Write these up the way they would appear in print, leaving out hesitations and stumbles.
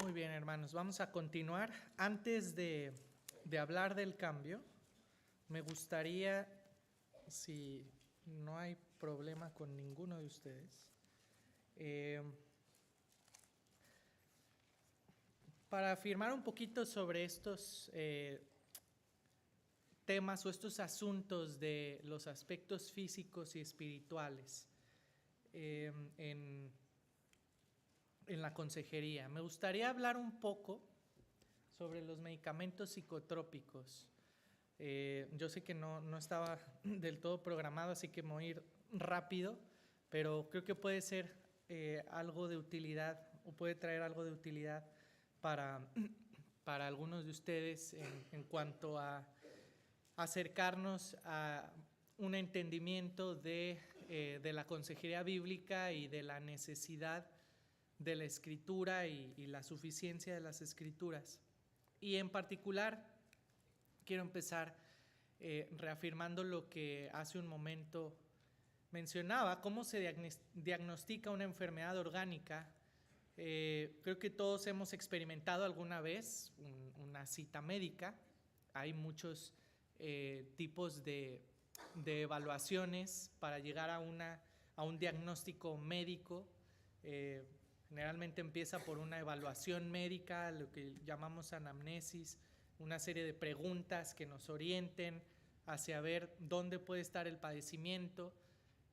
Muy bien, hermanos, vamos a continuar. Antes de hablar del cambio, me gustaría, si no hay problema con ninguno de ustedes, para afirmar un poquito sobre estos temas o estos asuntos de los aspectos físicos y espirituales en la consejería. Me gustaría hablar un poco sobre los medicamentos psicotrópicos. Yo sé que no estaba del todo programado, así que me voy a ir rápido, pero creo que puede ser algo de utilidad o puede traer algo de utilidad para algunos de ustedes en cuanto a acercarnos a un entendimiento de la consejería bíblica y de la necesidad de la escritura y la suficiencia de las escrituras. Y en particular quiero empezar reafirmando lo que hace un momento mencionaba, cómo se diagnostica una enfermedad orgánica. Creo que todos hemos experimentado alguna vez una cita médica. Hay muchos tipos de evaluaciones para llegar a un diagnóstico médico. Generalmente empieza por una evaluación médica, lo que llamamos anamnesis, una serie de preguntas que nos orienten hacia ver dónde puede estar el padecimiento.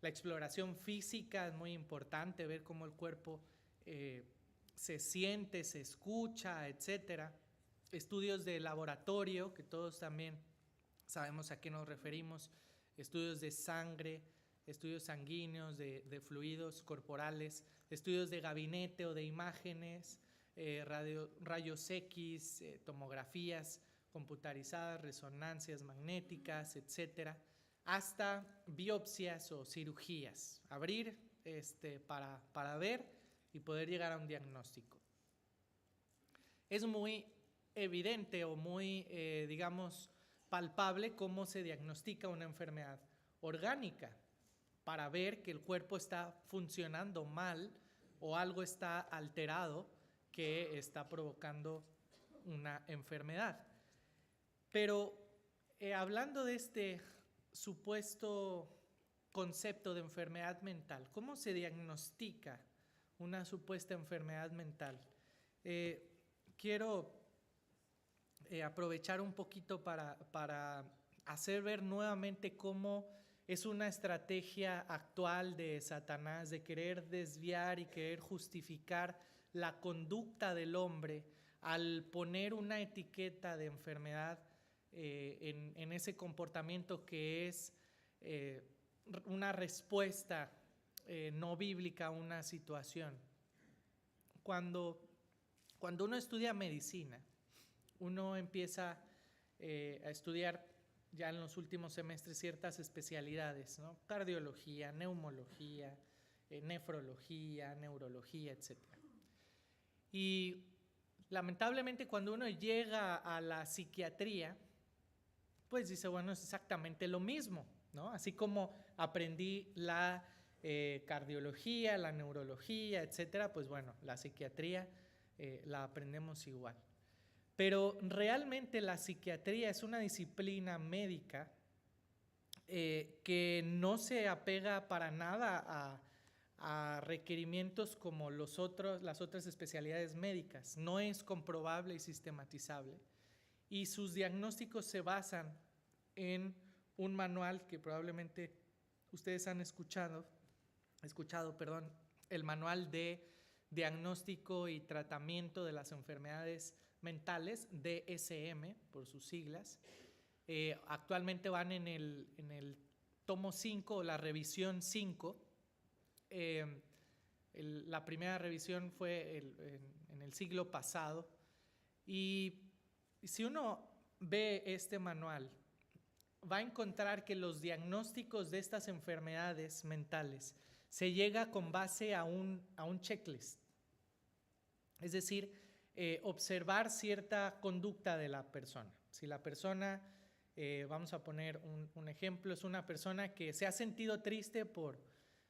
La exploración física es muy importante, ver cómo el cuerpo se siente, se escucha, etc. Estudios de laboratorio, que todos también sabemos a qué nos referimos, estudios de sangre, estudios sanguíneos, de fluidos corporales, estudios de gabinete o de imágenes, rayos X, tomografías computarizadas, resonancias magnéticas, etcétera, hasta biopsias o cirugías, abrir para ver y poder llegar a un diagnóstico. Es muy evidente o muy, digamos, palpable cómo se diagnostica una enfermedad orgánica para ver que el cuerpo está funcionando mal o algo está alterado que está provocando una enfermedad. Pero hablando de este supuesto concepto de enfermedad mental, ¿cómo se diagnostica una supuesta enfermedad mental? Quiero aprovechar un poquito para hacer ver nuevamente cómo es una estrategia actual de Satanás de querer desviar y querer justificar la conducta del hombre al poner una etiqueta de enfermedad en ese comportamiento que es una respuesta no bíblica a una situación. Cuando uno estudia medicina, uno empieza a estudiar ya en los últimos semestres ciertas especialidades, ¿no? Cardiología, neumología, nefrología, neurología, etc. Y lamentablemente cuando uno llega a la psiquiatría, pues dice, bueno, es exactamente lo mismo, ¿no? Así como aprendí la cardiología, la neurología, etcétera, pues bueno, la psiquiatría la aprendemos igual. Pero realmente la psiquiatría es una disciplina médica que no se apega para nada a requerimientos como las otras especialidades médicas. No es comprobable y sistematizable. Y sus diagnósticos se basan en un manual que probablemente ustedes han escuchado, el manual de diagnóstico y tratamiento de las enfermedades mentales, DSM por sus siglas. Actualmente van en el tomo 5 o la revisión 5. La primera revisión fue en el siglo pasado. Y si uno ve este manual, va a encontrar que los diagnósticos de estas enfermedades mentales se llega con base a un checklist. Es decir, observar cierta conducta de la persona. Si la persona, vamos a poner un ejemplo, es una persona que se ha sentido triste por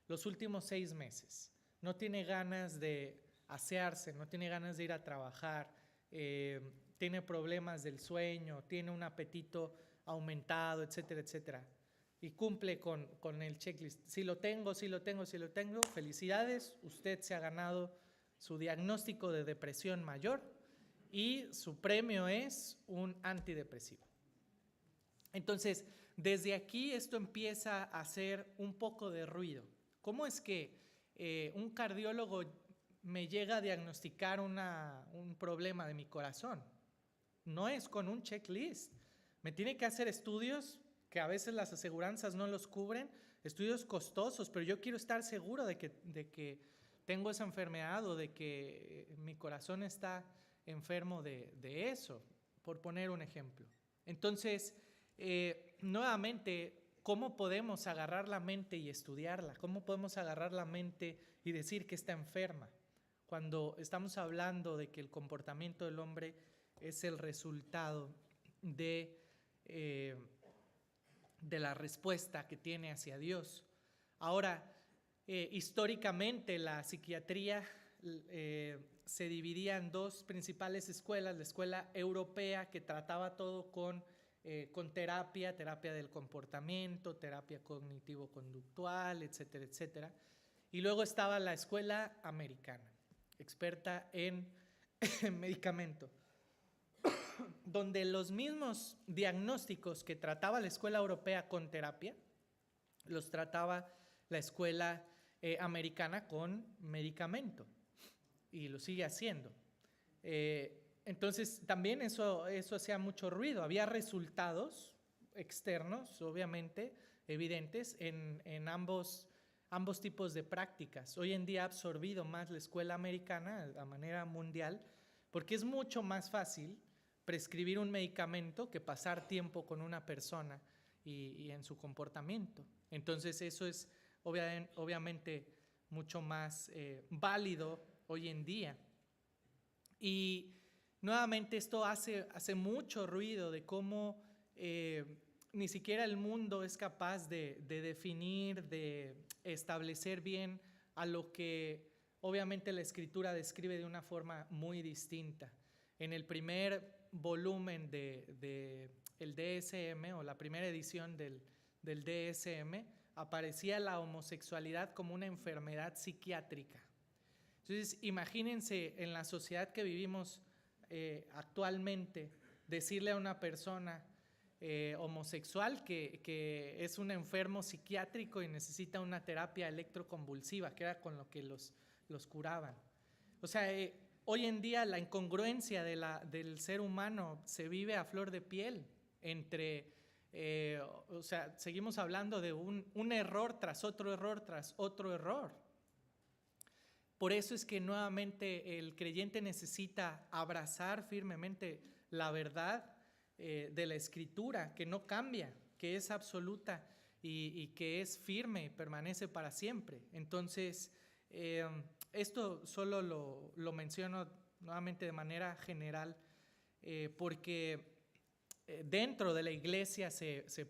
los últimos 6 meses, no tiene ganas de asearse, no tiene ganas de ir a trabajar, tiene problemas del sueño, tiene un apetito aumentado, etcétera, etcétera, y cumple con el checklist. Si lo tengo, felicidades, usted se ha ganado su diagnóstico de depresión mayor y su premio es un antidepresivo. Entonces, desde aquí esto empieza a hacer un poco de ruido. ¿Cómo es que un cardiólogo me llega a diagnosticar un problema de mi corazón? No es con un checklist. Me tiene que hacer estudios que a veces las aseguranzas no los cubren, estudios costosos, pero yo quiero estar seguro de que tengo esa enfermedad o de que mi corazón está enfermo de eso, por poner un ejemplo. Entonces, nuevamente, ¿cómo podemos agarrar la mente y estudiarla? ¿Cómo podemos agarrar la mente y decir que está enferma? Cuando estamos hablando de que el comportamiento del hombre es el resultado de la respuesta que tiene hacia Dios. Ahora, históricamente la psiquiatría se dividía en dos principales escuelas: la escuela europea, que trataba todo con terapia del comportamiento, terapia cognitivo-conductual, etcétera, etcétera. Y luego estaba la escuela americana, experta en medicamento, donde los mismos diagnósticos que trataba la escuela europea con terapia, los trataba la escuela americana con medicamento, y lo sigue haciendo. Entonces también eso hacía mucho ruido. Había resultados externos, obviamente, evidentes en ambos tipos de prácticas. Hoy en día ha absorbido más la escuela americana a manera mundial, porque es mucho más fácil prescribir un medicamento que pasar tiempo con una persona y en su comportamiento. Entonces eso es obviamente mucho más válido hoy en día. Y nuevamente esto hace mucho ruido de cómo ni siquiera el mundo es capaz de definir, de establecer bien a lo que obviamente la Escritura describe de una forma muy distinta. En el primer volumen del DSM, o la primera edición del DSM, aparecía la homosexualidad como una enfermedad psiquiátrica. Entonces, imagínense en la sociedad que vivimos actualmente, decirle a una persona homosexual que es un enfermo psiquiátrico y necesita una terapia electroconvulsiva, que era con lo que los curaban. O sea, hoy en día la incongruencia del ser humano se vive a flor de piel entre, o sea, seguimos hablando de un error tras otro error tras otro error. Por eso es que nuevamente el creyente necesita abrazar firmemente la verdad de la Escritura, que no cambia, que es absoluta y que es firme y permanece para siempre. Entonces, esto solo lo menciono nuevamente de manera general, porque dentro de la iglesia se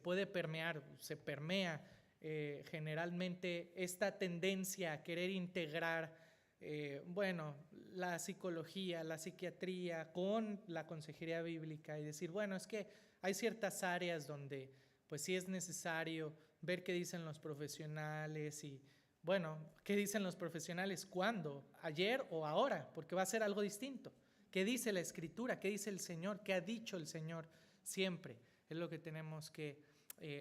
permea generalmente esta tendencia a querer integrar la psicología, la psiquiatría con la consejería bíblica, y decir, bueno, es que hay ciertas áreas donde pues sí es necesario ver qué dicen los profesionales. Y bueno, ¿qué dicen los profesionales? ¿Cuándo? ¿Ayer o ahora? Porque va a ser algo distinto. ¿Qué dice la Escritura? ¿Qué dice el Señor? ¿Qué ha dicho el Señor? Siempre es lo que tenemos que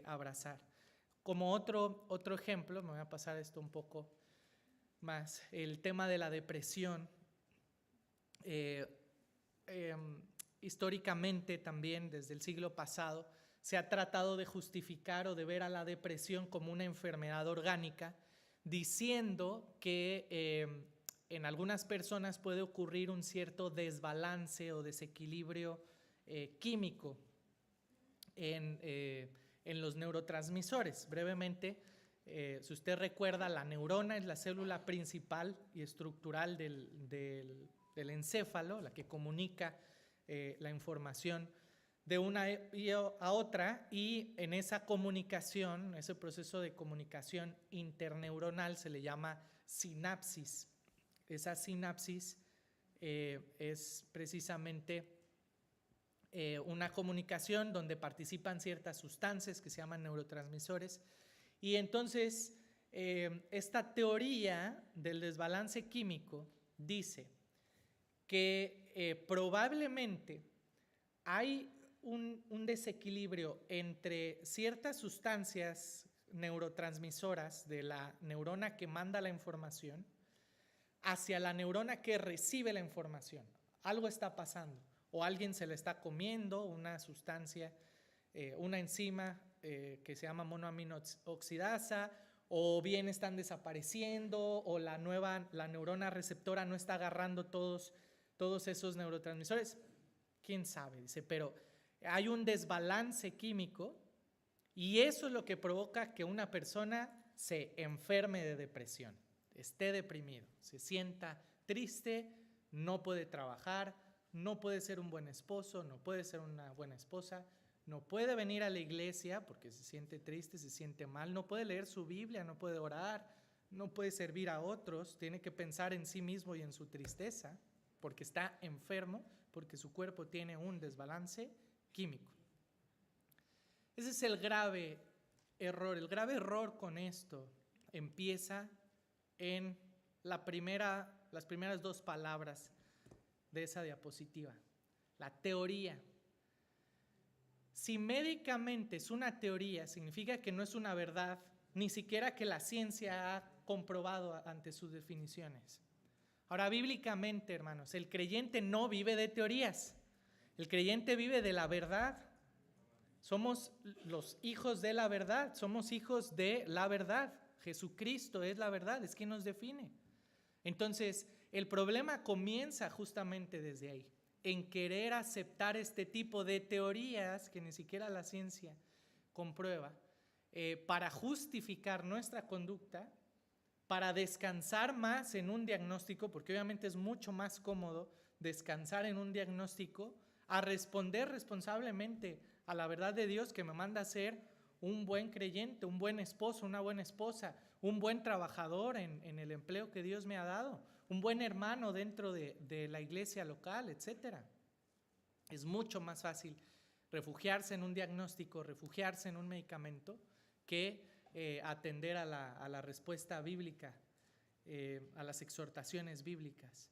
abrazar. Como otro ejemplo, me voy a pasar esto un poco más, el tema de la depresión. Históricamente también, desde el siglo pasado, se ha tratado de justificar o de ver a la depresión como una enfermedad orgánica, diciendo que en algunas personas puede ocurrir un cierto desbalance o desequilibrio químico en los neurotransmisores. Brevemente, si usted recuerda, la neurona es la célula principal y estructural del encéfalo, la que comunica la información de una a otra, y en esa comunicación, ese proceso de comunicación interneuronal se le llama sinapsis. Esa sinapsis es precisamente una comunicación donde participan ciertas sustancias que se llaman neurotransmisores. Y entonces esta teoría del desbalance químico dice que probablemente hay un desequilibrio entre ciertas sustancias neurotransmisoras de la neurona que manda la información hacia la neurona que recibe la información. Algo está pasando, o alguien se le está comiendo una sustancia, una enzima que se llama monoaminoxidasa, o bien están desapareciendo, o la neurona receptora no está agarrando todos esos neurotransmisores. ¿Quién sabe? Dice, pero hay un desbalance químico y eso es lo que provoca que una persona se enferme de depresión, esté deprimido, se sienta triste, no puede trabajar, no puede ser un buen esposo, no puede ser una buena esposa, no puede venir a la iglesia porque se siente triste, se siente mal, no puede leer su Biblia, no puede orar, no puede servir a otros, tiene que pensar en sí mismo y en su tristeza porque está enfermo, porque su cuerpo tiene un desbalance químico. Ese es el grave error. El grave error con esto empieza en las primeras dos palabras de esa diapositiva, la teoría. Si médicamente es una teoría, significa que no es una verdad, ni siquiera que la ciencia ha comprobado ante sus definiciones. Ahora, bíblicamente, hermanos, el creyente no vive de teorías, el creyente vive de la verdad. Somos los hijos de la verdad, somos hijos de la verdad. Jesucristo es la verdad, es quien nos define. Entonces, el problema comienza justamente desde ahí, en querer aceptar este tipo de teorías que ni siquiera la ciencia comprueba, para justificar nuestra conducta, para descansar más en un diagnóstico, porque obviamente es mucho más cómodo descansar en un diagnóstico a responder responsablemente a la verdad de Dios que me manda a ser un buen creyente, un buen esposo, una buena esposa, un buen trabajador en el empleo que Dios me ha dado, un buen hermano dentro de la iglesia local, etc. Es mucho más fácil refugiarse en un diagnóstico, refugiarse en un medicamento, que atender a la respuesta bíblica, a las exhortaciones bíblicas.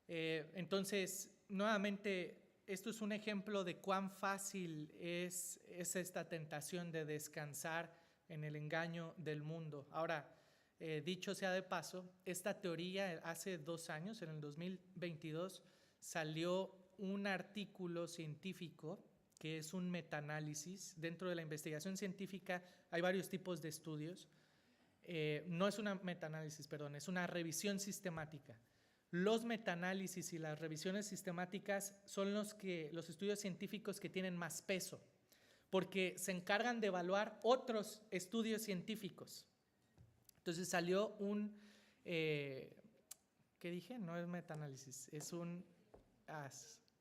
Entonces, nuevamente, esto es un ejemplo de cuán fácil es esta tentación de descansar en el engaño del mundo. Ahora, dicho sea de paso, esta teoría hace 2 años, en el 2022, salió un artículo científico que es un metaanálisis. Dentro de la investigación científica hay varios tipos de estudios. No es una metaanálisis, perdón, es una revisión sistemática. Los metaanálisis y las revisiones sistemáticas son los estudios científicos que tienen más peso, porque se encargan de evaluar otros estudios científicos. Entonces salió ¿qué dije? No es metaanálisis, es un...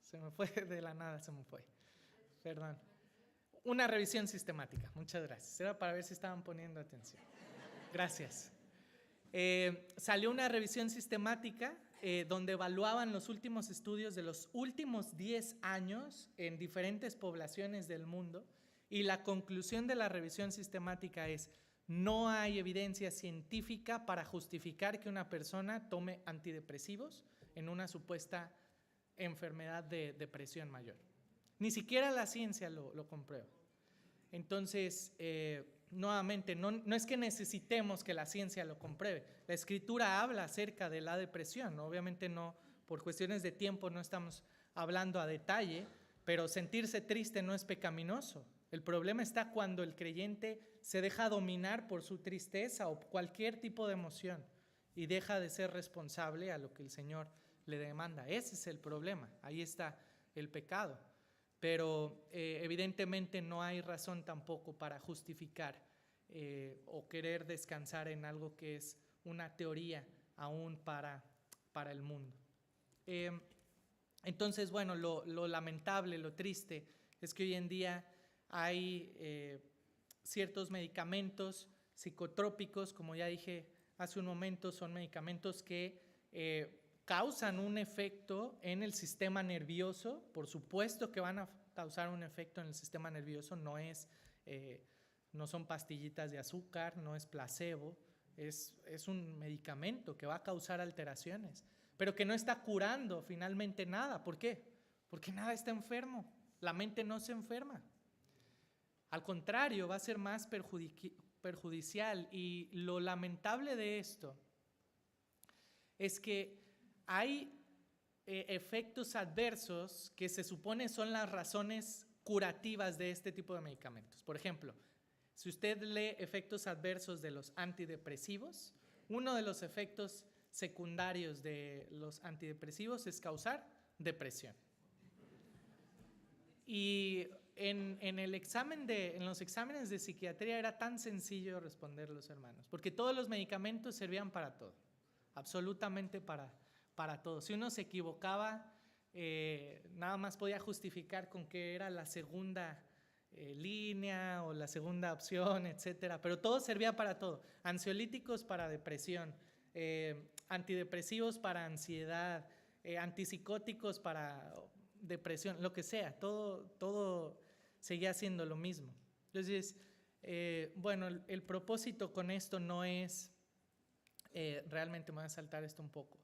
se me fue de la nada, se me fue. Perdón. Una revisión sistemática, muchas gracias. Era para ver si estaban poniendo atención. Gracias. Salió una revisión sistemática donde evaluaban los últimos estudios de los últimos 10 años en diferentes poblaciones del mundo, y la conclusión de la revisión sistemática es: no hay evidencia científica para justificar que una persona tome antidepresivos en una supuesta enfermedad de depresión mayor. Ni siquiera la ciencia lo comprueba. Entonces, nuevamente, no es que necesitemos que la ciencia lo compruebe. La Escritura habla acerca de la depresión. Obviamente no, por cuestiones de tiempo no estamos hablando a detalle, pero sentirse triste no es pecaminoso. El problema está cuando el creyente se deja dominar por su tristeza o cualquier tipo de emoción y deja de ser responsable a lo que el Señor le demanda. Ese es el problema, ahí está el pecado. Pero evidentemente no hay razón tampoco para justificar o querer descansar en algo que es una teoría aún para el mundo. Entonces, bueno, lo lamentable, lo triste es que hoy en día hay ciertos medicamentos psicotrópicos, como ya dije hace un momento, son medicamentos que causan un efecto en el sistema nervioso. Por supuesto que van a causar un efecto en el sistema nervioso, no son pastillitas de azúcar, no es placebo, es un medicamento que va a causar alteraciones, pero que no está curando finalmente nada. ¿Por qué? Porque nada está enfermo, la mente no se enferma. Al contrario, va a ser más perjudicial, y lo lamentable de esto es que hay efectos adversos que se supone son las razones curativas de este tipo de medicamentos. Por ejemplo, si usted lee efectos adversos de los antidepresivos, uno de los efectos secundarios de los antidepresivos es causar depresión. Y en los exámenes de psiquiatría era tan sencillo responder, los hermanos, porque todos los medicamentos servían para todo, absolutamente para todo. Si uno se equivocaba, nada más podía justificar con que era la segunda línea o la segunda opción, etcétera, pero todo servía para todo. Ansiolíticos para depresión, antidepresivos para ansiedad, antipsicóticos para depresión, lo que sea, todo seguía siendo lo mismo. Entonces, bueno, el propósito con esto no es, realmente me voy a saltar esto un poco,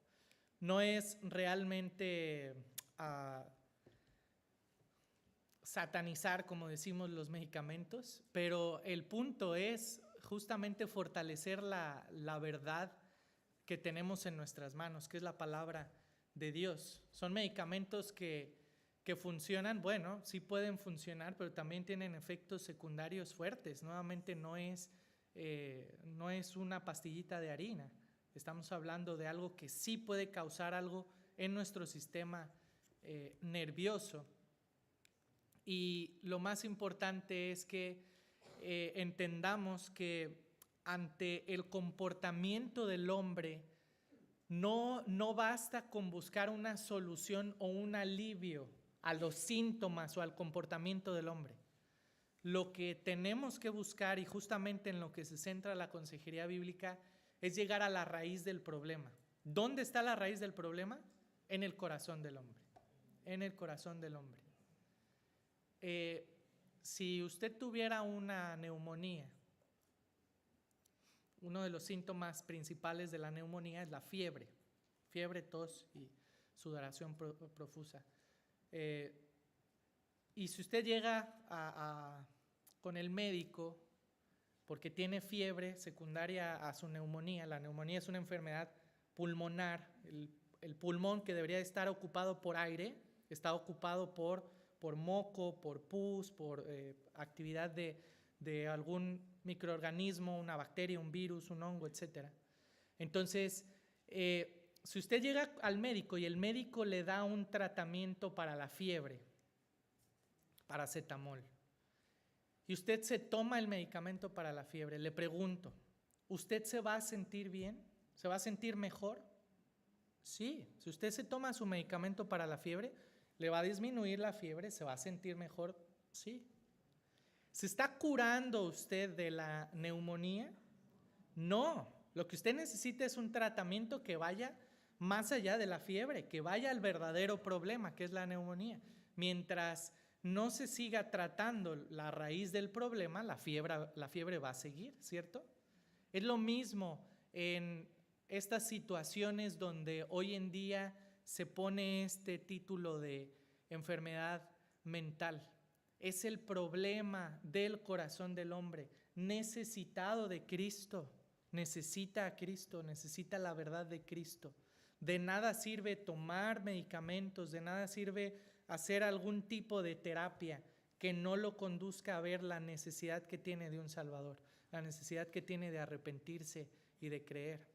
no es realmente satanizar, como decimos, los medicamentos, pero el punto es justamente fortalecer la verdad que tenemos en nuestras manos, que es la palabra de Dios. Son medicamentos que funcionan, bueno, sí pueden funcionar, pero también tienen efectos secundarios fuertes. Nuevamente no es una pastillita de harina. Estamos hablando de algo que sí puede causar algo en nuestro sistema nervioso. Y lo más importante es que entendamos que ante el comportamiento del hombre no basta con buscar una solución o un alivio a los síntomas o al comportamiento del hombre. Lo que tenemos que buscar, y justamente en lo que se centra la consejería bíblica, es llegar a la raíz del problema. ¿Dónde está la raíz del problema? En el corazón del hombre. En el corazón del hombre. Si usted tuviera una neumonía, uno de los síntomas principales de la neumonía es la fiebre, tos y sudoración profusa. Y si usted llega con el médico porque tiene fiebre secundaria a su neumonía, la neumonía es una enfermedad pulmonar, el pulmón, que debería estar ocupado por aire, está ocupado por moco, por pus, por actividad de algún microorganismo, una bacteria, un virus, un hongo, etc. Entonces, si usted llega al médico y el médico le da un tratamiento para la fiebre, paracetamol, y usted se toma el medicamento para la fiebre, le pregunto, ¿usted se va a sentir bien? ¿Se va a sentir mejor? Sí, si usted se toma su medicamento para la fiebre, ¿le va a disminuir la fiebre? ¿Se va a sentir mejor? Sí. ¿Se está curando usted de la neumonía? No. Lo que usted necesita es un tratamiento que vaya más allá de la fiebre, que vaya al verdadero problema, que es la neumonía. Mientras no se siga tratando la raíz del problema, la fiebre va a seguir, ¿cierto? Es lo mismo en estas situaciones donde hoy en día se pone este título de enfermedad mental. Es el problema del corazón del hombre, necesitado de Cristo, necesita a Cristo, necesita la verdad de Cristo. De nada sirve tomar medicamentos, de nada sirve hacer algún tipo de terapia que no lo conduzca a ver la necesidad que tiene de un Salvador, la necesidad que tiene de arrepentirse y de creer,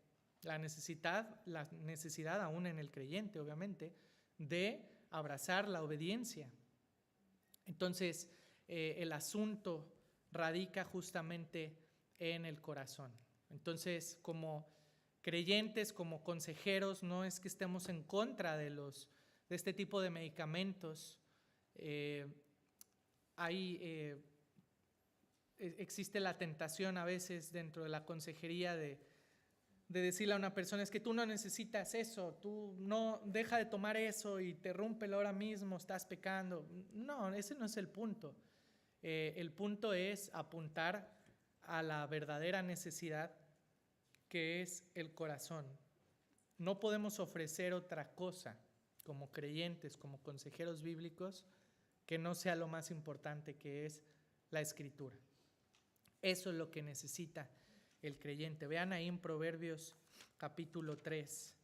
la necesidad aún en el creyente, obviamente, de abrazar la obediencia. Entonces, el asunto radica justamente en el corazón. Entonces, como creyentes, como consejeros, no es que estemos en contra de este tipo de medicamentos. Existe la tentación a veces dentro de la consejería de de decirle a una persona, es que tú no necesitas eso, tú no, deja de tomar eso y interrúmpelo ahora mismo, estás pecando. No, ese no es el punto. El punto es apuntar a la verdadera necesidad, que es el corazón. No podemos ofrecer otra cosa como creyentes, como consejeros bíblicos, que no sea lo más importante, que es la Escritura. Eso es lo que necesita el creyente. Vean ahí en Proverbios capítulo 3.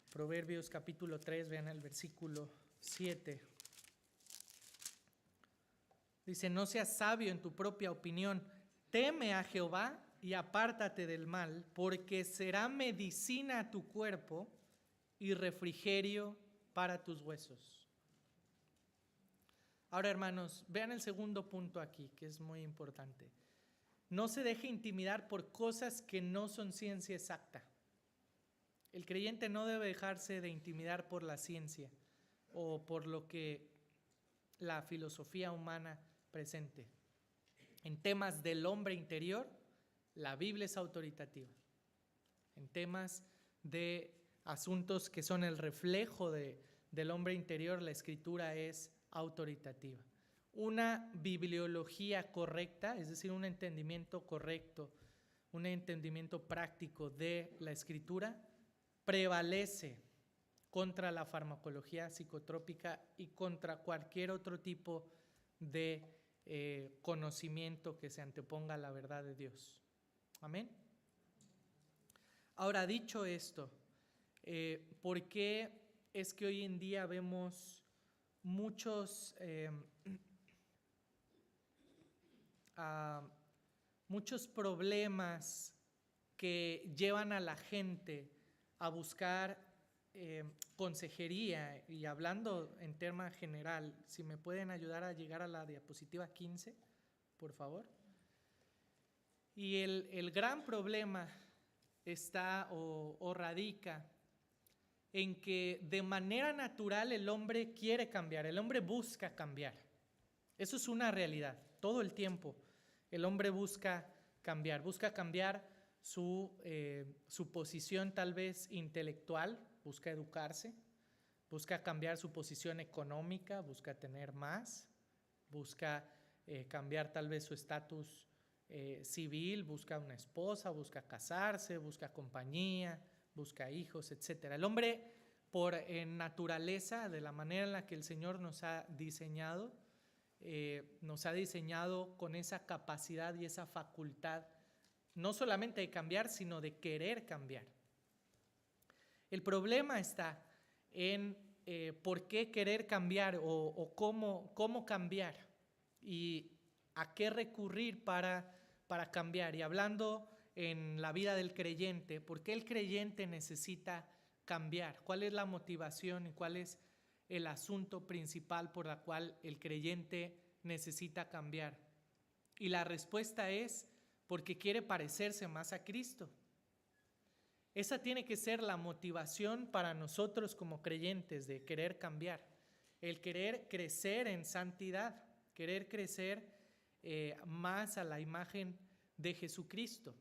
Proverbios capítulo 3, vean el versículo 7. Dice, no seas sabio en tu propia opinión, teme a Jehová y apártate del mal, porque será medicina a tu cuerpo y refrigerio para tus huesos. Ahora, hermanos, vean el segundo punto aquí, que es muy importante. No se deje intimidar por cosas que no son ciencia exacta. El creyente no debe dejarse de intimidar por la ciencia o por lo que la filosofía humana presente. En temas del hombre interior, la Biblia es autoritativa. En temas de asuntos que son el reflejo del hombre interior, la Escritura es autoritativa. Una bibliología correcta, es decir, un entendimiento correcto, un entendimiento práctico de la Escritura, prevalece contra la farmacología psicotrópica y contra cualquier otro tipo de conocimiento que se anteponga a la verdad de Dios. Amén. Ahora, dicho esto, ¿por qué es que hoy en día vemos muchos problemas que llevan a la gente a buscar consejería? Y hablando en tema general, si me pueden ayudar a llegar a la diapositiva 15, por favor. Y el gran problema está o radica en que de manera natural el hombre quiere cambiar, el hombre busca cambiar. Eso es una realidad. Todo el tiempo el hombre busca cambiar su posición tal vez intelectual, busca educarse, busca cambiar su posición económica, busca tener más, busca cambiar tal vez su estatus civil, busca una esposa, busca casarse, busca compañía, busca hijos, etc. El hombre, por naturaleza, de la manera en la que el Señor nos ha diseñado con esa capacidad y esa facultad, no solamente de cambiar, sino de querer cambiar. El problema está en por qué querer cambiar o cómo cambiar y a qué recurrir para cambiar. Y hablando en la vida del creyente, ¿por qué el creyente necesita cambiar? ¿Cuál es la motivación y cuál es el asunto principal por la cual el creyente necesita cambiar? Y la respuesta es porque quiere parecerse más a Cristo. Esa tiene que ser la motivación para nosotros como creyentes de querer cambiar, el querer crecer en santidad, querer crecer más a la imagen de Jesucristo.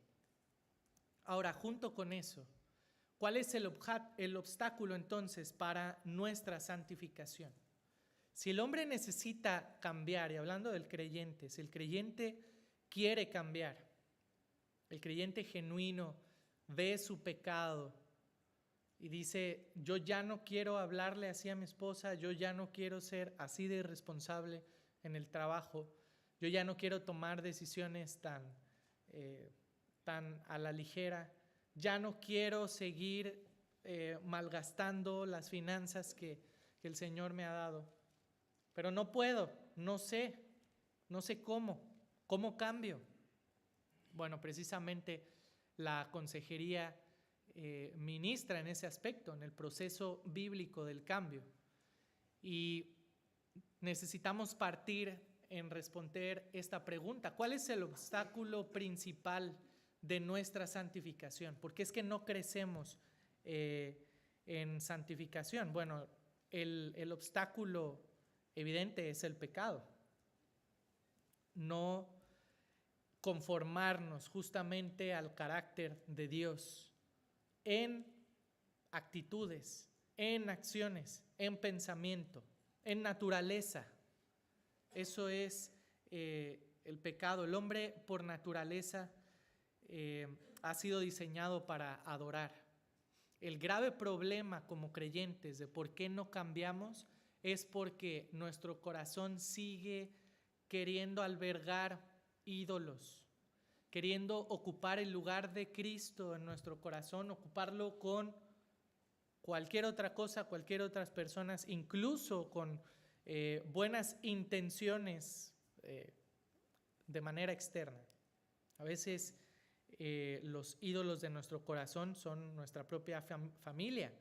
Ahora, junto con eso, ¿cuál es el obstáculo entonces para nuestra santificación? Si el hombre necesita cambiar, y hablando del creyente, si el creyente quiere cambiar, el creyente genuino ve su pecado y dice, yo ya no quiero hablarle así a mi esposa, yo ya no quiero ser así de irresponsable en el trabajo, yo ya no quiero tomar decisiones tan a la ligera, ya no quiero seguir malgastando las finanzas que el Señor me ha dado, pero no puedo, no sé cómo cambio. Bueno, precisamente la consejería ministra en ese aspecto, en el proceso bíblico del cambio. Y necesitamos partir en responder esta pregunta: ¿cuál es el obstáculo principal de nuestra santificación? ¿Por qué es que no crecemos en santificación? Bueno, el obstáculo evidente es el pecado. conformarnos justamente al carácter de Dios en actitudes, en acciones, en pensamiento, en naturaleza. Eso es el pecado. El hombre por naturaleza ha sido diseñado para adorar. El grave problema como creyentes de por qué no cambiamos es porque nuestro corazón sigue queriendo albergar ídolos, queriendo ocupar el lugar de Cristo en nuestro corazón, ocuparlo con cualquier otra cosa, cualquier otras personas, incluso con buenas intenciones de manera externa. A veces los ídolos de nuestro corazón son nuestra propia familia,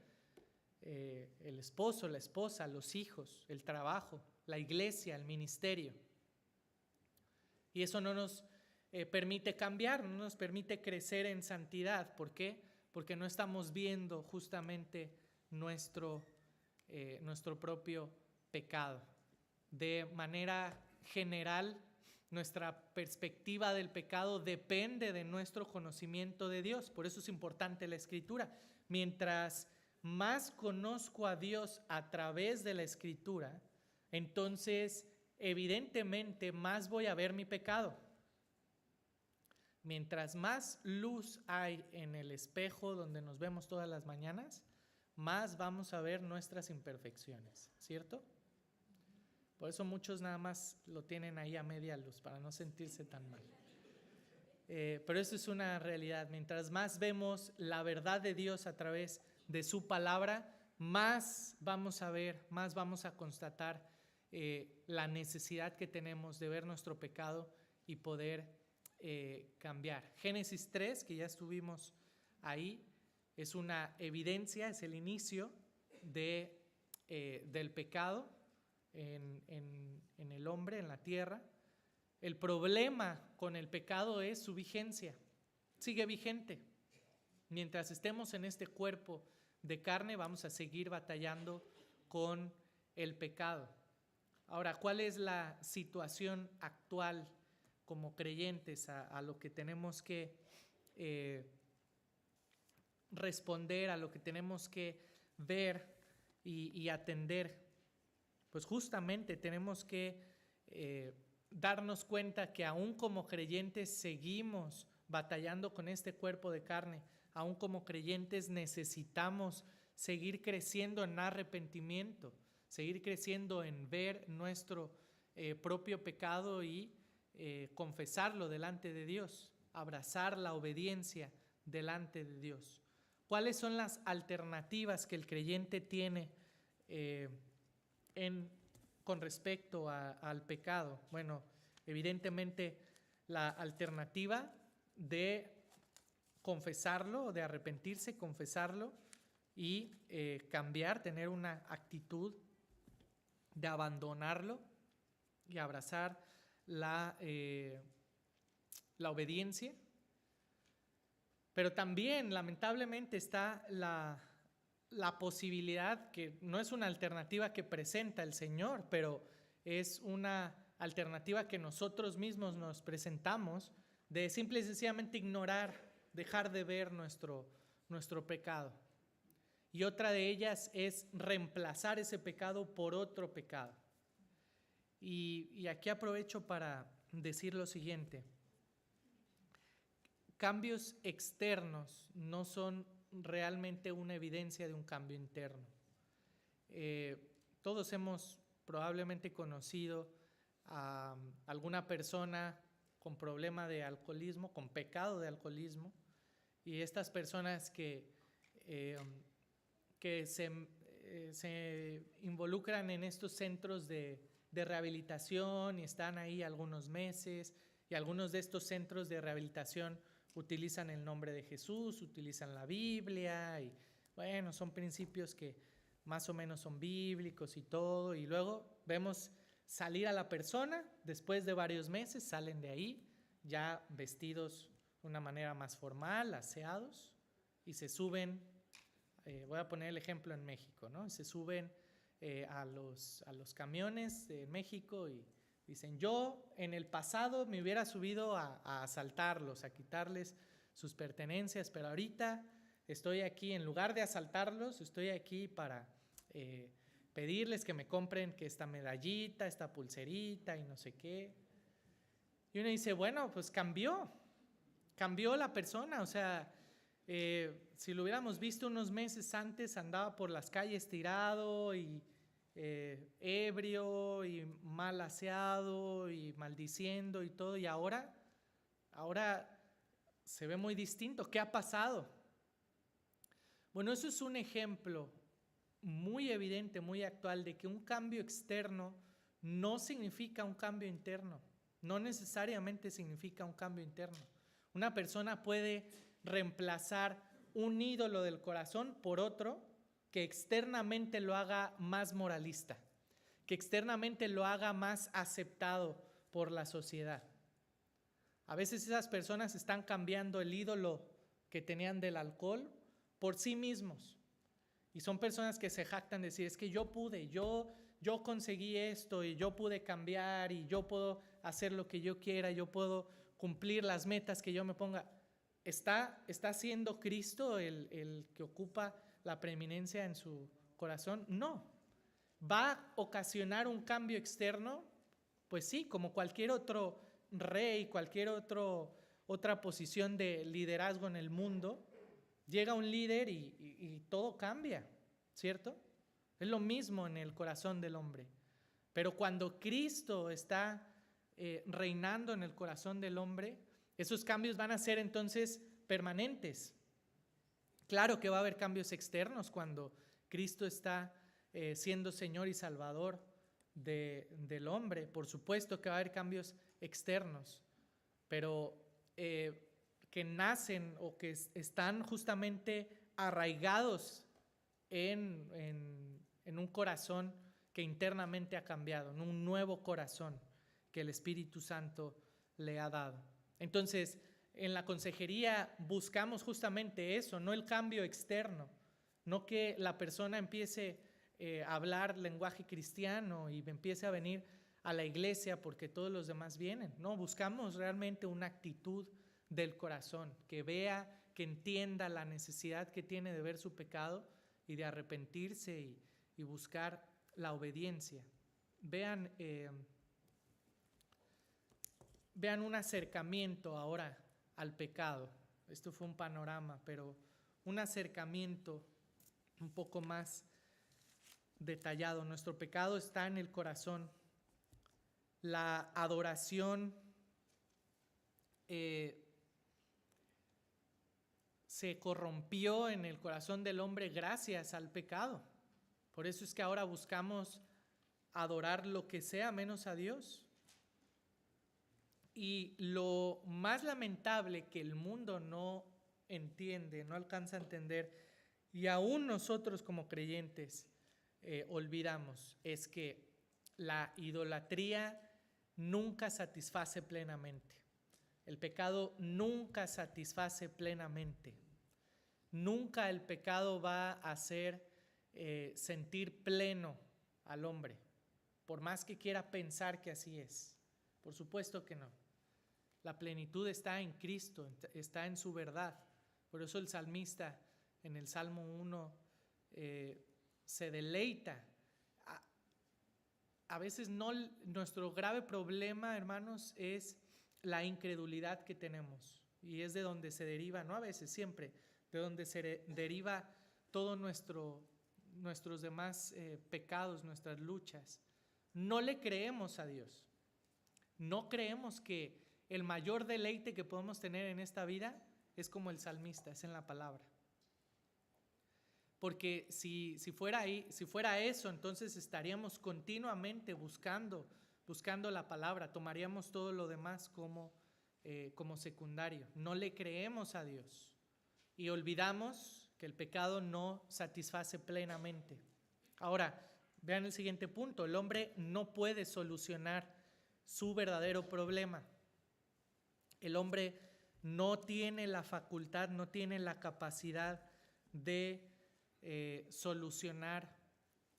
el esposo, la esposa, los hijos, el trabajo, la iglesia, el ministerio. Y eso no nos permite cambiar, no nos permite crecer en santidad. ¿Por qué? Porque no estamos viendo justamente nuestro propio pecado. De manera general, nuestra perspectiva del pecado depende de nuestro conocimiento de Dios. Por eso es importante la Escritura. Mientras más conozco a Dios a través de la Escritura, entonces evidentemente más voy a ver mi pecado. Mientras más luz hay en el espejo donde nos vemos todas las mañanas, más vamos a ver nuestras imperfecciones, ¿cierto? Por eso muchos nada más lo tienen ahí a media luz, para no sentirse tan mal. Pero eso es una realidad. Mientras más vemos la verdad de Dios a través de su palabra, más vamos a ver, más vamos a constatar la necesidad que tenemos de ver nuestro pecado y poder cambiar. Génesis 3, que ya estuvimos ahí, es una evidencia, es el inicio del pecado en el hombre, en la tierra. El problema con el pecado es su vigencia, sigue vigente. Mientras estemos en este cuerpo de carne, vamos a seguir batallando con el pecado. Ahora, ¿cuál es la situación actual como creyentes a lo que tenemos que responder, a lo que tenemos que ver y atender? Pues justamente tenemos que darnos cuenta que aún como creyentes seguimos batallando con este cuerpo de carne. Aún como creyentes necesitamos seguir creciendo en arrepentimiento, seguir creciendo en ver nuestro propio pecado y confesarlo delante de Dios, abrazar la obediencia delante de Dios. ¿Cuáles son las alternativas que el creyente tiene con respecto al pecado? Bueno, evidentemente la alternativa de confesarlo, de arrepentirse, confesarlo y cambiar, tener una actitud de abandonarlo y abrazar la obediencia. Pero también, lamentablemente, está la posibilidad, que no es una alternativa que presenta el Señor, pero es una alternativa que nosotros mismos nos presentamos, de simple y sencillamente ignorar, dejar de ver nuestro pecado. Y otra de ellas es reemplazar ese pecado por otro pecado. Y aquí aprovecho para decir lo siguiente: cambios externos no son realmente una evidencia de un cambio interno. Todos hemos probablemente conocido a alguna persona con problema de alcoholismo, con pecado de alcoholismo, y estas personas que se involucran en estos centros de rehabilitación y están ahí algunos meses, y algunos de estos centros de rehabilitación utilizan el nombre de Jesús, utilizan la Biblia, y bueno, son principios que más o menos son bíblicos y todo, y luego vemos salir a la persona, después de varios meses salen de ahí ya vestidos de una manera más formal, aseados, y se suben, voy a poner el ejemplo en México, ¿no? Se suben a los camiones de México y Dicen, yo en el pasado me hubiera subido a asaltarlos, a quitarles sus pertenencias, pero ahorita estoy aquí, en lugar de asaltarlos, estoy aquí para pedirles que me compren que esta medallita, esta pulserita y no sé qué. Y uno dice, bueno, pues cambió la persona, o sea, si lo hubiéramos visto unos meses antes, andaba por las calles tirado y ebrio y mal aseado y maldiciendo y todo, y ahora se ve muy distinto. ¿Qué ha pasado? Bueno, eso es un ejemplo muy evidente, muy actual, de que un cambio externo no significa un cambio interno, no necesariamente significa un cambio interno. Una persona puede reemplazar un ídolo del corazón por otro que externamente lo haga más moralista, que externamente lo haga más aceptado por la sociedad. A veces esas personas están cambiando el ídolo que tenían del alcohol por sí mismos. Y son personas que se jactan de decir, es que yo pude, yo conseguí esto y yo pude cambiar y yo puedo hacer lo que yo quiera, yo puedo cumplir las metas que yo me ponga. ¿Está siendo Cristo el que ocupa la preeminencia en su corazón? No. ¿Va a ocasionar un cambio externo? Pues sí, como cualquier otro rey, cualquier otra posición de liderazgo en el mundo, llega un líder y todo cambia, ¿cierto? Es lo mismo en el corazón del hombre. Pero cuando Cristo está reinando en el corazón del hombre, esos cambios van a ser entonces permanentes. Claro que va a haber cambios externos cuando Cristo está siendo Señor y Salvador del hombre. Por supuesto que va a haber cambios externos, pero que nacen o que están justamente arraigados en un corazón que internamente ha cambiado, en un nuevo corazón que el Espíritu Santo le ha dado. Entonces, en la consejería buscamos justamente eso, no el cambio externo, no que la persona empiece a hablar lenguaje cristiano y empiece a venir a la iglesia porque todos los demás vienen. No, buscamos realmente una actitud del corazón, que vea, que entienda la necesidad que tiene de ver su pecado y de arrepentirse y buscar la obediencia. Vean un acercamiento ahora al pecado. Esto fue un panorama, pero un acercamiento un poco más detallado. Nuestro pecado está en el corazón. La adoración se corrompió en el corazón del hombre gracias al pecado. Por eso es que ahora buscamos adorar lo que sea menos a Dios. Y lo más lamentable que el mundo no entiende, no alcanza a entender, y aún nosotros como creyentes olvidamos, es que la idolatría nunca satisface plenamente. El pecado nunca satisface plenamente. Nunca el pecado va a hacer sentir pleno al hombre, por más que quiera pensar que así es. Por supuesto que no. La plenitud está en Cristo, está en su verdad. Por eso el salmista en el Salmo 1 se deleita. A veces no, nuestro grave problema, hermanos, es la incredulidad que tenemos. Y es de donde se deriva, no a veces, siempre, de donde se deriva todos nuestros demás pecados, nuestras luchas. No le creemos a Dios. No creemos que el mayor deleite que podemos tener en esta vida es como el salmista, es en la palabra. Porque si fuera eso, entonces estaríamos continuamente buscando la palabra, tomaríamos todo lo demás como secundario. No le creemos a Dios y olvidamos que el pecado no satisface plenamente. Ahora, vean el siguiente punto: el hombre no puede solucionar su verdadero problema. El hombre no tiene la facultad, no tiene la capacidad de solucionar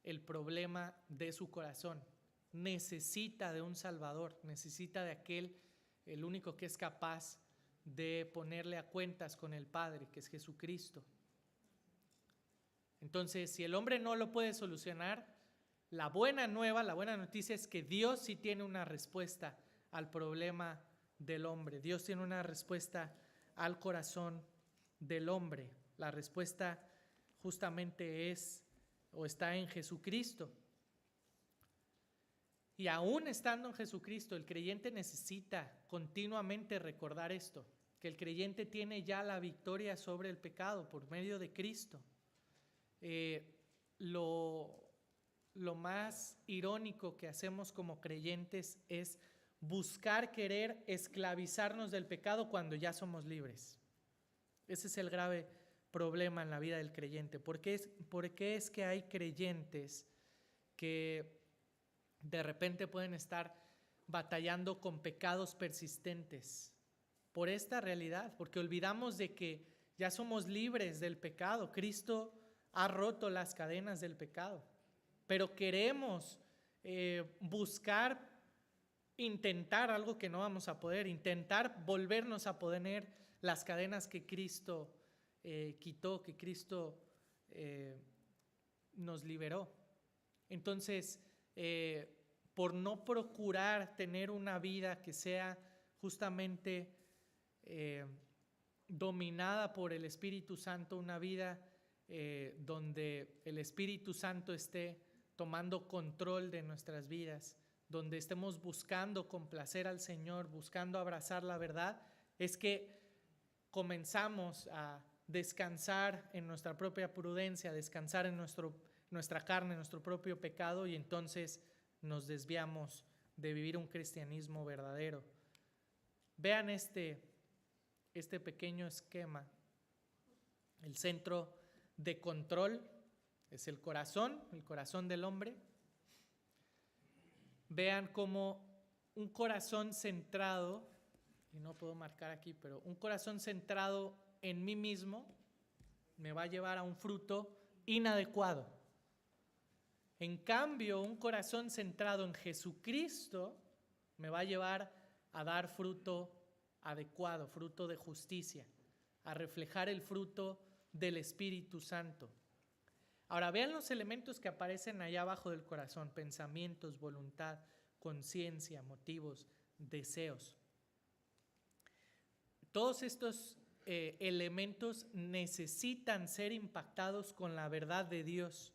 el problema de su corazón. necesita de un Salvador, necesita de aquel, el único que es capaz de ponerle a cuentas con el Padre, que es Jesucristo. Entonces, si el hombre no lo puede solucionar, la buena nueva, la buena noticia es que Dios sí tiene una respuesta al problema del hombre. Dios tiene una respuesta al corazón del hombre. La respuesta justamente es o está en Jesucristo. Y aún estando en Jesucristo, el creyente necesita continuamente recordar esto, que el creyente tiene ya la victoria sobre el pecado por medio de Cristo. Lo más irónico que hacemos como creyentes es buscar querer esclavizarnos del pecado cuando ya somos libres. Ese es el grave problema en la vida del creyente. ¿Por qué es que hay creyentes que de repente pueden estar batallando con pecados persistentes? Por esta realidad, porque olvidamos de que ya somos libres del pecado. Cristo ha roto las cadenas del pecado, pero queremos intentar algo que no vamos a poder, intentar volvernos a poner las cadenas que Cristo quitó, que Cristo nos liberó. Entonces, por no procurar tener una vida que sea justamente dominada por el Espíritu Santo, una vida donde el Espíritu Santo esté tomando control de nuestras vidas, donde estemos buscando complacer al Señor, buscando abrazar la verdad, es que comenzamos a descansar en nuestra propia prudencia, descansar en nuestra carne, en nuestro propio pecado, y entonces nos desviamos de vivir un cristianismo verdadero. Vean este pequeño esquema. El centro de control es el corazón del hombre. Vean cómo un corazón centrado, y no puedo marcar aquí, pero un corazón centrado en mí mismo me va a llevar a un fruto inadecuado. En cambio, un corazón centrado en Jesucristo me va a llevar a dar fruto adecuado, fruto de justicia, a reflejar el fruto del Espíritu Santo. Ahora vean los elementos que aparecen allá abajo del corazón: pensamientos, voluntad, conciencia, motivos, deseos. Todos estos elementos necesitan ser impactados con la verdad de Dios,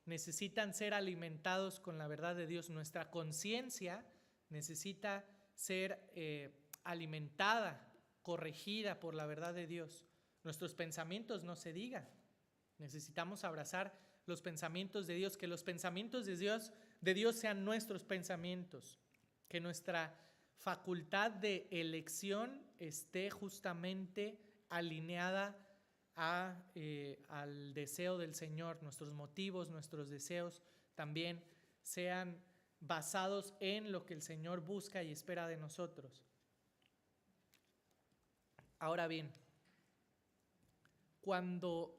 necesitan ser alimentados con la verdad de Dios. Nuestra conciencia necesita ser alimentada, corregida por la verdad de Dios. Nuestros pensamientos no se digan. Necesitamos abrazar los pensamientos de Dios, que los pensamientos de Dios sean nuestros pensamientos, que nuestra facultad de elección esté justamente alineada al deseo del Señor. Nuestros motivos, nuestros deseos también sean basados en lo que el Señor busca y espera de nosotros. Ahora bien, cuando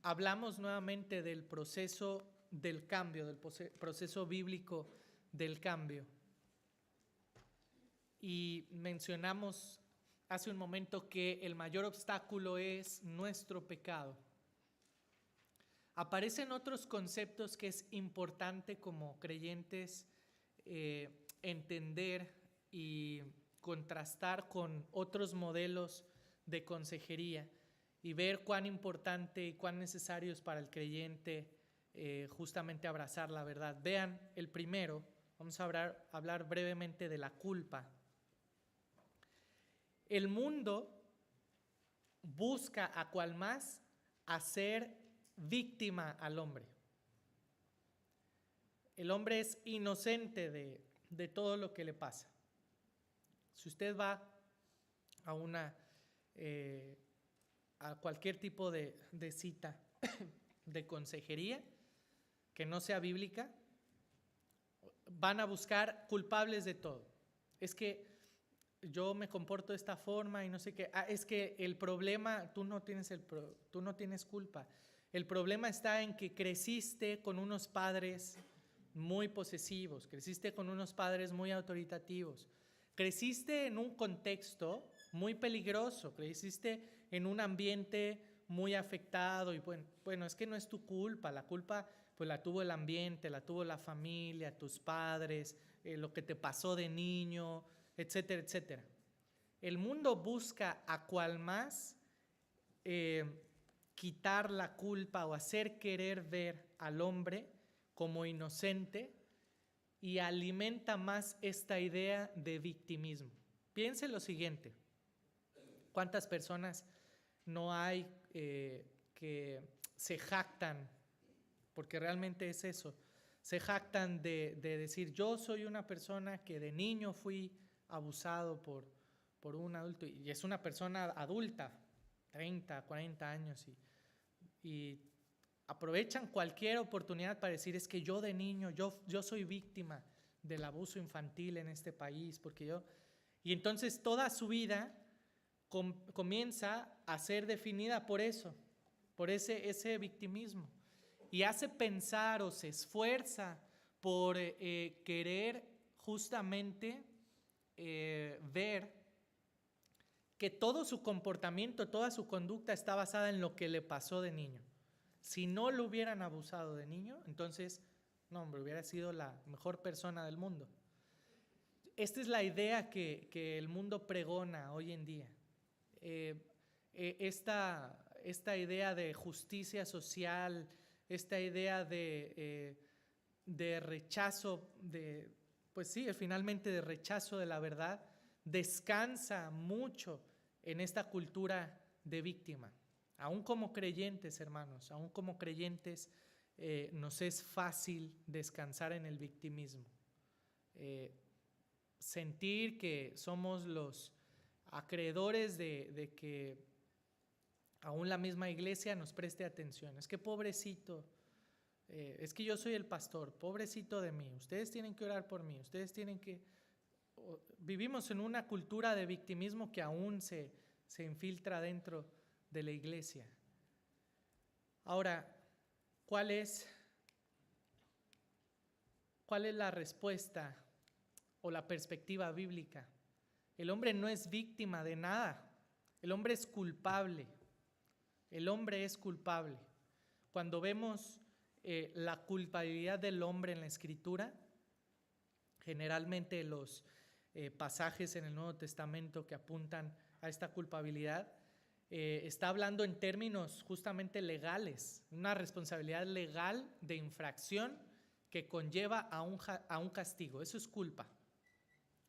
hablamos nuevamente del proceso del cambio, del proceso bíblico del cambio, y mencionamos hace un momento que el mayor obstáculo es nuestro pecado, aparecen otros conceptos que es importante como creyentes entender y contrastar con otros modelos de consejería y ver cuán importante y cuán necesario es para el creyente justamente abrazar la verdad. Vean el primero, vamos a hablar brevemente de la culpa. El mundo busca a cual más hacer víctima al hombre. El hombre es inocente de todo lo que le pasa. Si usted va a cualquier tipo de cita de consejería que no sea bíblica, van a buscar culpables de todo. Es que yo me comporto de esta forma y no sé qué. Es que el problema, tú no tienes culpa. El problema está en que creciste con unos padres muy posesivos, creciste con unos padres muy autoritativos, creciste en un contexto muy peligroso, creciste en un ambiente muy afectado y bueno, es que no es tu culpa, la culpa pues la tuvo el ambiente, la tuvo la familia, tus padres, lo que te pasó de niño, etcétera, etcétera. El mundo busca a cual más quitar la culpa o hacer querer ver al hombre como inocente y alimenta más esta idea de victimismo. Piense lo siguiente, ¿cuántas personas no hay que se jactan, porque realmente es eso, se jactan de decir yo soy una persona que de niño fui abusado por un adulto y es una persona adulta, 30, 40 años y aprovechan cualquier oportunidad para decir es que yo de niño, yo soy víctima del abuso infantil en este país, porque yo... Y entonces toda su vida comienza a ser definida por eso, por ese victimismo. Y hace pensar o se esfuerza por querer justamente ver que todo su comportamiento, toda su conducta está basada en lo que le pasó de niño. Si no lo hubieran abusado de niño, entonces, no, hombre, hubiera sido la mejor persona del mundo. Esta es la idea que el mundo pregona hoy en día. Esta idea de justicia social, esta idea de rechazo, pues sí, finalmente de rechazo de la verdad, descansa mucho en esta cultura de víctima. Aún como creyentes, hermanos, aún como creyentes, nos es fácil descansar en el victimismo. Sentir que somos los acreedores de que aún la misma iglesia nos preste atención. Es que pobrecito, es que yo soy el pastor, pobrecito de mí, ustedes tienen que orar por mí, ustedes tienen que... Vivimos en una cultura de victimismo que aún se infiltra dentro de la iglesia. Ahora, ¿cuál es la respuesta o la perspectiva bíblica? El hombre no es víctima de nada, el hombre es culpable, el hombre es culpable. Cuando vemos la culpabilidad del hombre en la Escritura, generalmente los pasajes en el Nuevo Testamento que apuntan a esta culpabilidad, está hablando en términos justamente legales, una responsabilidad legal de infracción que conlleva a un castigo. Eso es culpa,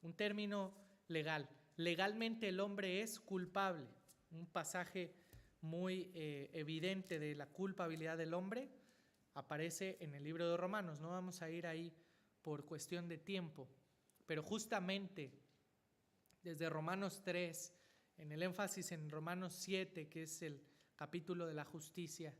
un término legal. Legalmente el hombre es culpable. Un pasaje muy evidente de la culpabilidad del hombre aparece en el libro de Romanos. No vamos a ir ahí por cuestión de tiempo, pero justamente desde Romanos 3, en el énfasis en Romanos 7, que es el capítulo de la justicia,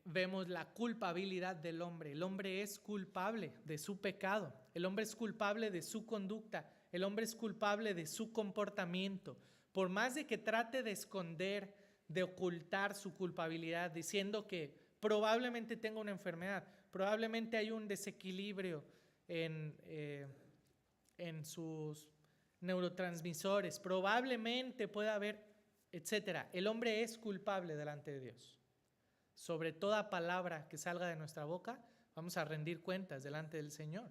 vemos la culpabilidad del hombre. El hombre es culpable de su pecado, el hombre es culpable de su conducta, el hombre es culpable de su comportamiento. Por más de que trate de esconder, de ocultar su culpabilidad, diciendo que probablemente tenga una enfermedad, probablemente hay un desequilibrio en sus neurotransmisores, probablemente pueda haber, etcétera. El hombre es culpable delante de Dios. Sobre toda palabra que salga de nuestra boca, vamos a rendir cuentas delante del Señor.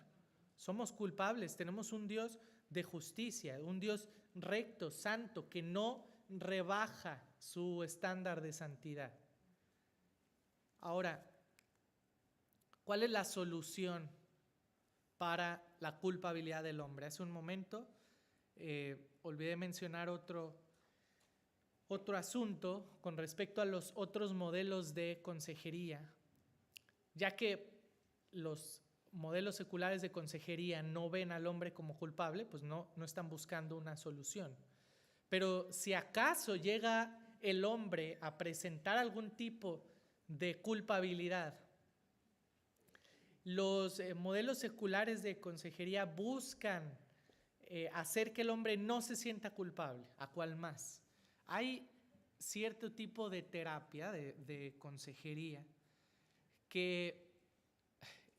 Somos culpables, tenemos un Dios de justicia, un Dios recto, santo, que no rebaja su estándar de santidad. Ahora, ¿cuál es la solución para la culpabilidad del hombre? Hace un momento olvidé mencionar otro asunto con respecto a los otros modelos de consejería, ya que los modelos seculares de consejería no ven al hombre como culpable, pues no están buscando una solución. Pero si acaso llega el hombre a presentar algún tipo de culpabilidad, los modelos seculares de consejería buscan hacer que el hombre no se sienta culpable, ¿a cuál más? Hay cierto tipo de terapia, de consejería, que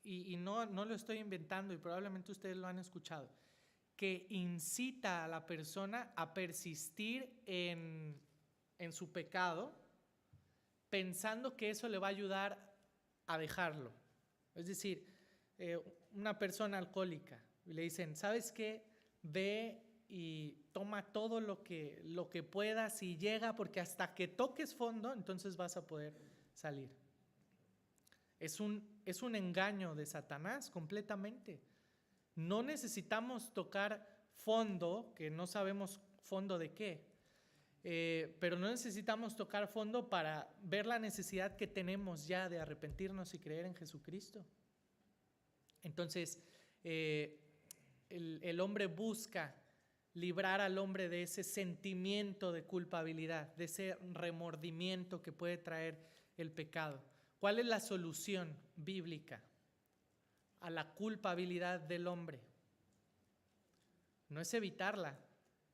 y no lo estoy inventando y probablemente ustedes lo han escuchado, que incita a la persona a persistir en su pecado, pensando que eso le va a ayudar a dejarlo. Es decir, una persona alcohólica, y le dicen, ¿sabes qué? Ve y toma todo lo que puedas y llega, porque hasta que toques fondo, entonces vas a poder salir. Es un engaño de Satanás completamente. No necesitamos tocar fondo, que no sabemos fondo de qué, pero no necesitamos tocar fondo para ver la necesidad que tenemos ya de arrepentirnos y creer en Jesucristo. Entonces, el hombre busca librar al hombre de ese sentimiento de culpabilidad, de ese remordimiento que puede traer el pecado. ¿Cuál es la solución bíblica a la culpabilidad del hombre? No es evitarla,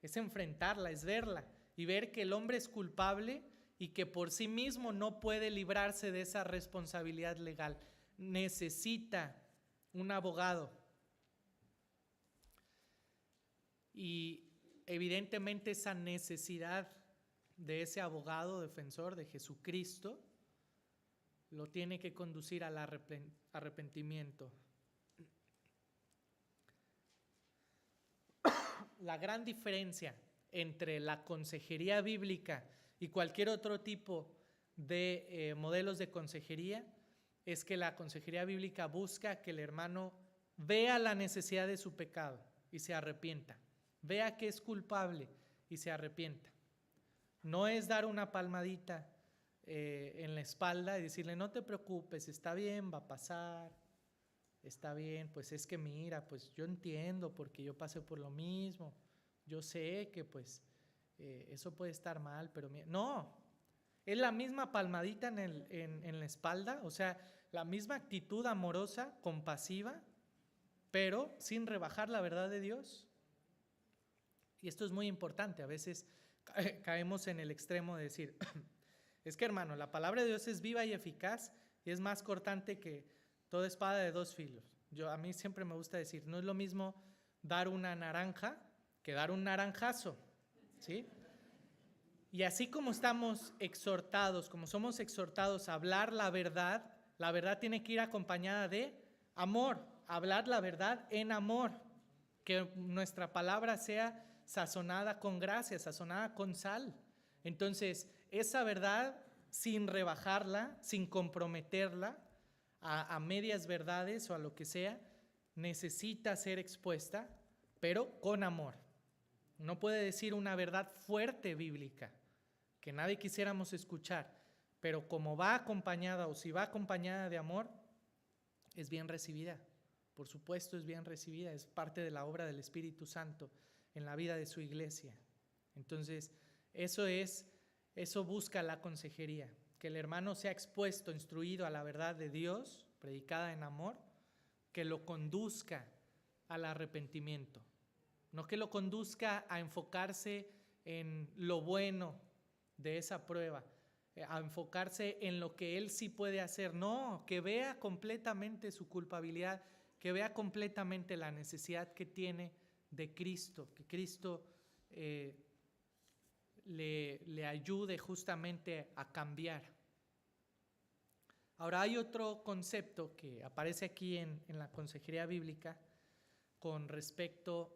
es enfrentarla, es verla y ver que el hombre es culpable y que por sí mismo no puede librarse de esa responsabilidad legal. Necesita un abogado. Y evidentemente esa necesidad de ese abogado defensor de Jesucristo lo tiene que conducir al arrepentimiento. La gran diferencia entre la consejería bíblica y cualquier otro tipo de modelos de consejería es que la consejería bíblica busca que el hermano vea la necesidad de su pecado y se arrepienta, vea que es culpable y se arrepienta. No es dar una palmadita en la espalda y decirle, no te preocupes, está bien, va a pasar, está bien, pues es que mira, pues yo entiendo porque yo pasé por lo mismo, yo sé que pues eso puede estar mal, pero mira, no, es la misma palmadita en la espalda, o sea, la misma actitud amorosa, compasiva, pero sin rebajar la verdad de Dios. Y esto es muy importante, a veces caemos en el extremo de decir, es que hermano, la palabra de Dios es viva y eficaz y es más cortante que toda espada de dos filos. A mí siempre me gusta decir, no es lo mismo dar una naranja que dar un naranjazo, ¿sí? Y así como estamos exhortados, como somos exhortados a hablar la verdad tiene que ir acompañada de amor, hablar la verdad en amor, que nuestra palabra sea sazonada con gracia, sazonada con sal. Entonces, esa verdad, sin rebajarla, sin comprometerla a medias verdades o a lo que sea, necesita ser expuesta, pero con amor. No puede decir una verdad fuerte bíblica, que nadie quisiéramos escuchar, pero como va acompañada o si va acompañada de amor, es bien recibida. Por supuesto es bien recibida, es parte de la obra del Espíritu Santo en la vida de su iglesia. Entonces, eso busca la consejería, que el hermano sea expuesto, instruido a la verdad de Dios, predicada en amor, que lo conduzca al arrepentimiento, no que lo conduzca a enfocarse en lo bueno de esa prueba, a enfocarse en lo que él sí puede hacer, no, que vea completamente su culpabilidad, que vea completamente la necesidad que tiene de Cristo, que Cristo le ayude justamente a cambiar. Ahora hay otro concepto que aparece aquí en la consejería bíblica con respecto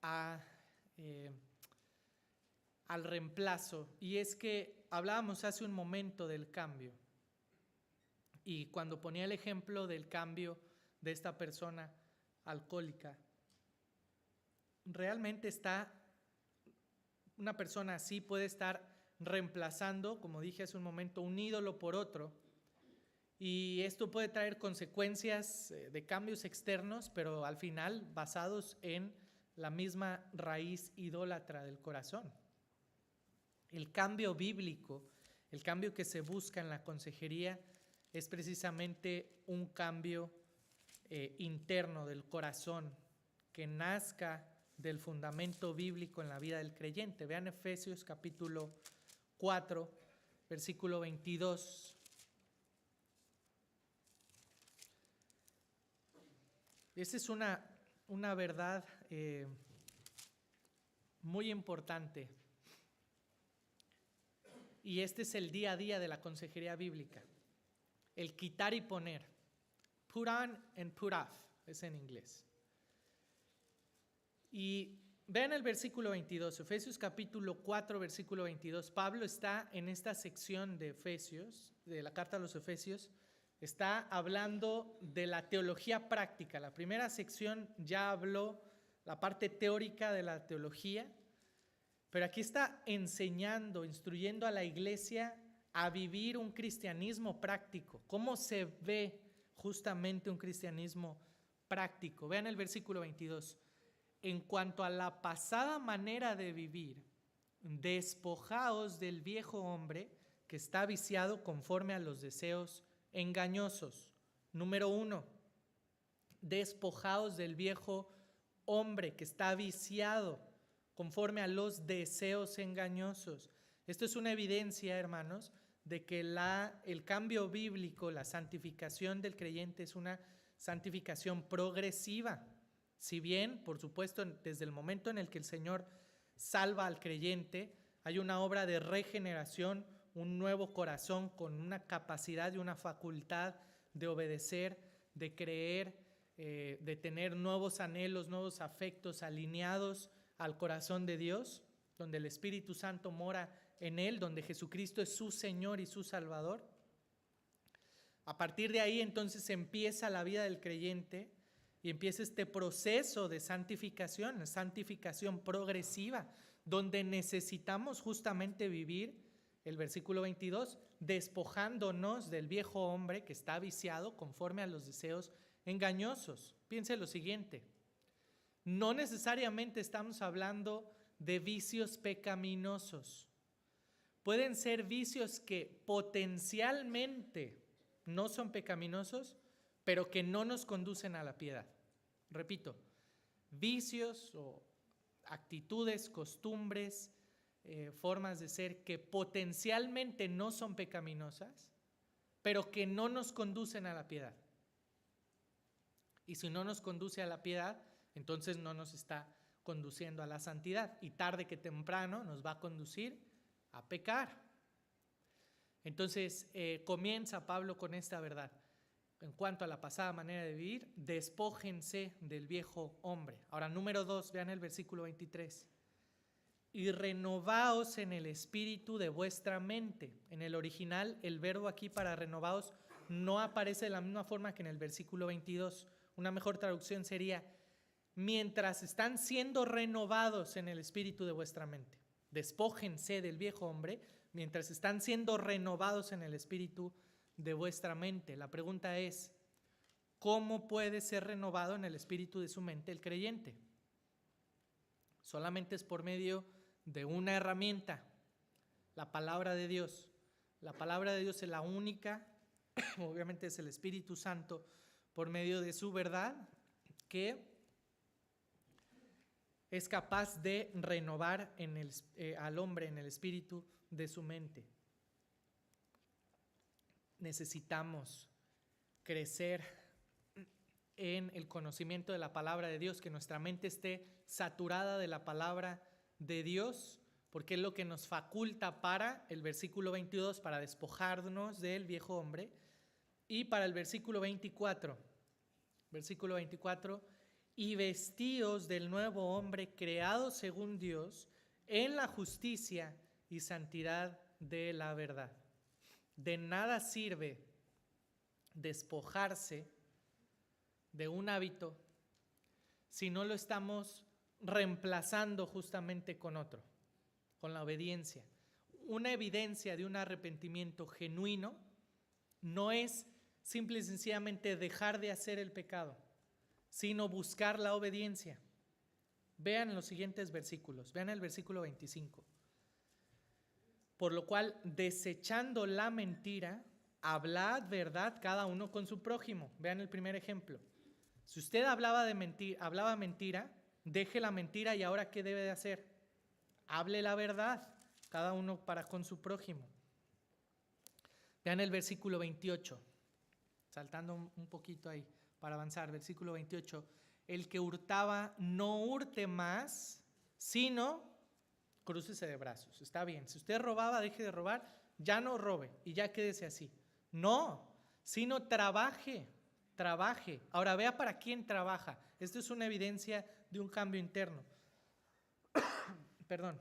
al reemplazo, y es que hablábamos hace un momento del cambio, y cuando ponía el ejemplo del cambio de esta persona alcohólica, realmente una persona así puede estar reemplazando, como dije hace un momento, un ídolo por otro, y esto puede traer consecuencias de cambios externos, pero al final basados en la misma raíz idólatra del corazón. El cambio bíblico, el cambio que se busca en la consejería, es precisamente un cambio interno del corazón que nazca del fundamento bíblico en la vida del creyente. Vean Efesios capítulo 4, versículo 22. Esa es una verdad muy importante. Y este es el día a día de la consejería bíblica. El quitar y poner. Put on and put off, es en inglés. Y vean el versículo 22, Efesios capítulo 4, versículo 22. Pablo está en esta sección de Efesios, de la carta a los Efesios, está hablando de la teología práctica. La primera sección ya habló la parte teórica de la teología, pero aquí está enseñando, instruyendo a la iglesia a vivir un cristianismo práctico. ¿Cómo se ve justamente un cristianismo práctico? Vean el versículo 22. En cuanto a la pasada manera de vivir, despojaos del viejo hombre que está viciado conforme a los deseos engañosos. Número 1, despojaos del viejo hombre que está viciado conforme a los deseos engañosos. Esto es una evidencia, hermanos, de que el cambio bíblico, la santificación del creyente es una santificación progresiva. Si bien, por supuesto, desde el momento en el que el Señor salva al creyente, hay una obra de regeneración, un nuevo corazón con una capacidad y una facultad de obedecer, de creer, de tener nuevos anhelos, nuevos afectos alineados al corazón de Dios, donde el Espíritu Santo mora en él, donde Jesucristo es su Señor y su Salvador. A partir de ahí entonces empieza la vida del creyente y empieza este proceso de santificación progresiva, donde necesitamos justamente vivir, el versículo 22, despojándonos del viejo hombre que está viciado conforme a los deseos engañosos. Piense lo siguiente, no necesariamente estamos hablando de vicios pecaminosos. Pueden ser vicios que potencialmente no son pecaminosos, pero que no nos conducen a la piedad. Repito, vicios o actitudes, costumbres, formas de ser que potencialmente no son pecaminosas, pero que no nos conducen a la piedad. Y si no nos conduce a la piedad, entonces no nos está conduciendo a la santidad, y tarde que temprano nos va a conducir a pecar. Entonces comienza Pablo con esta verdad. En cuanto a la pasada manera de vivir, despójense del viejo hombre. Ahora, número 2, vean el versículo 23. Y renovaos en el espíritu de vuestra mente. En el original, el verbo aquí para renovaos no aparece de la misma forma que en el versículo 22. Una mejor traducción sería, mientras están siendo renovados en el espíritu de vuestra mente. Despójense del viejo hombre mientras están siendo renovados en el espíritu de vuestra mente. La pregunta es, ¿cómo puede ser renovado en el espíritu de su mente el creyente? Solamente es por medio de una herramienta, la palabra de Dios. La palabra de Dios es la única, obviamente es el Espíritu Santo, por medio de su verdad, que es capaz de renovar al hombre en el espíritu de su mente. Necesitamos crecer en el conocimiento de la palabra de Dios, que nuestra mente esté saturada de la palabra de Dios, porque es lo que nos faculta para el versículo 22, para despojarnos del viejo hombre, y para el versículo 24, y vestíos del nuevo hombre creado según Dios en la justicia y santidad de la verdad. De nada sirve despojarse de un hábito si no lo estamos reemplazando justamente con otro, con la obediencia. Una evidencia de un arrepentimiento genuino no es simple y sencillamente dejar de hacer el pecado, sino buscar la obediencia. Vean los siguientes versículos, vean el versículo 25. Por lo cual, desechando la mentira, hablad verdad cada uno con su prójimo. Vean el primer ejemplo. Si usted hablaba mentira, deje la mentira, y ahora ¿qué debe de hacer? Hable la verdad, cada uno para con su prójimo. Vean el versículo 28, saltando un poquito ahí. para avanzar, versículo 28. El que hurtaba no hurte más, sino crúcese de brazos. Está bien, si usted robaba, deje de robar, ya no robe y ya quédese así. No, sino trabaje. Ahora vea para quién trabaja. Esto es una evidencia de un cambio interno. Perdón.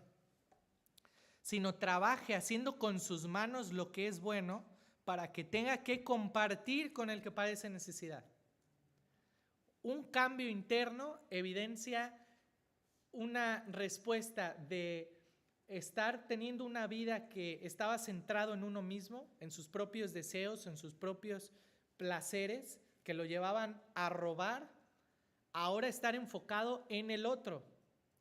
Sino trabaje haciendo con sus manos lo que es bueno para que tenga que compartir con el que padece necesidad. Un cambio interno evidencia una respuesta de estar teniendo una vida que estaba centrado en uno mismo, en sus propios deseos, en sus propios placeres, que lo llevaban a robar, ahora estar enfocado en el otro.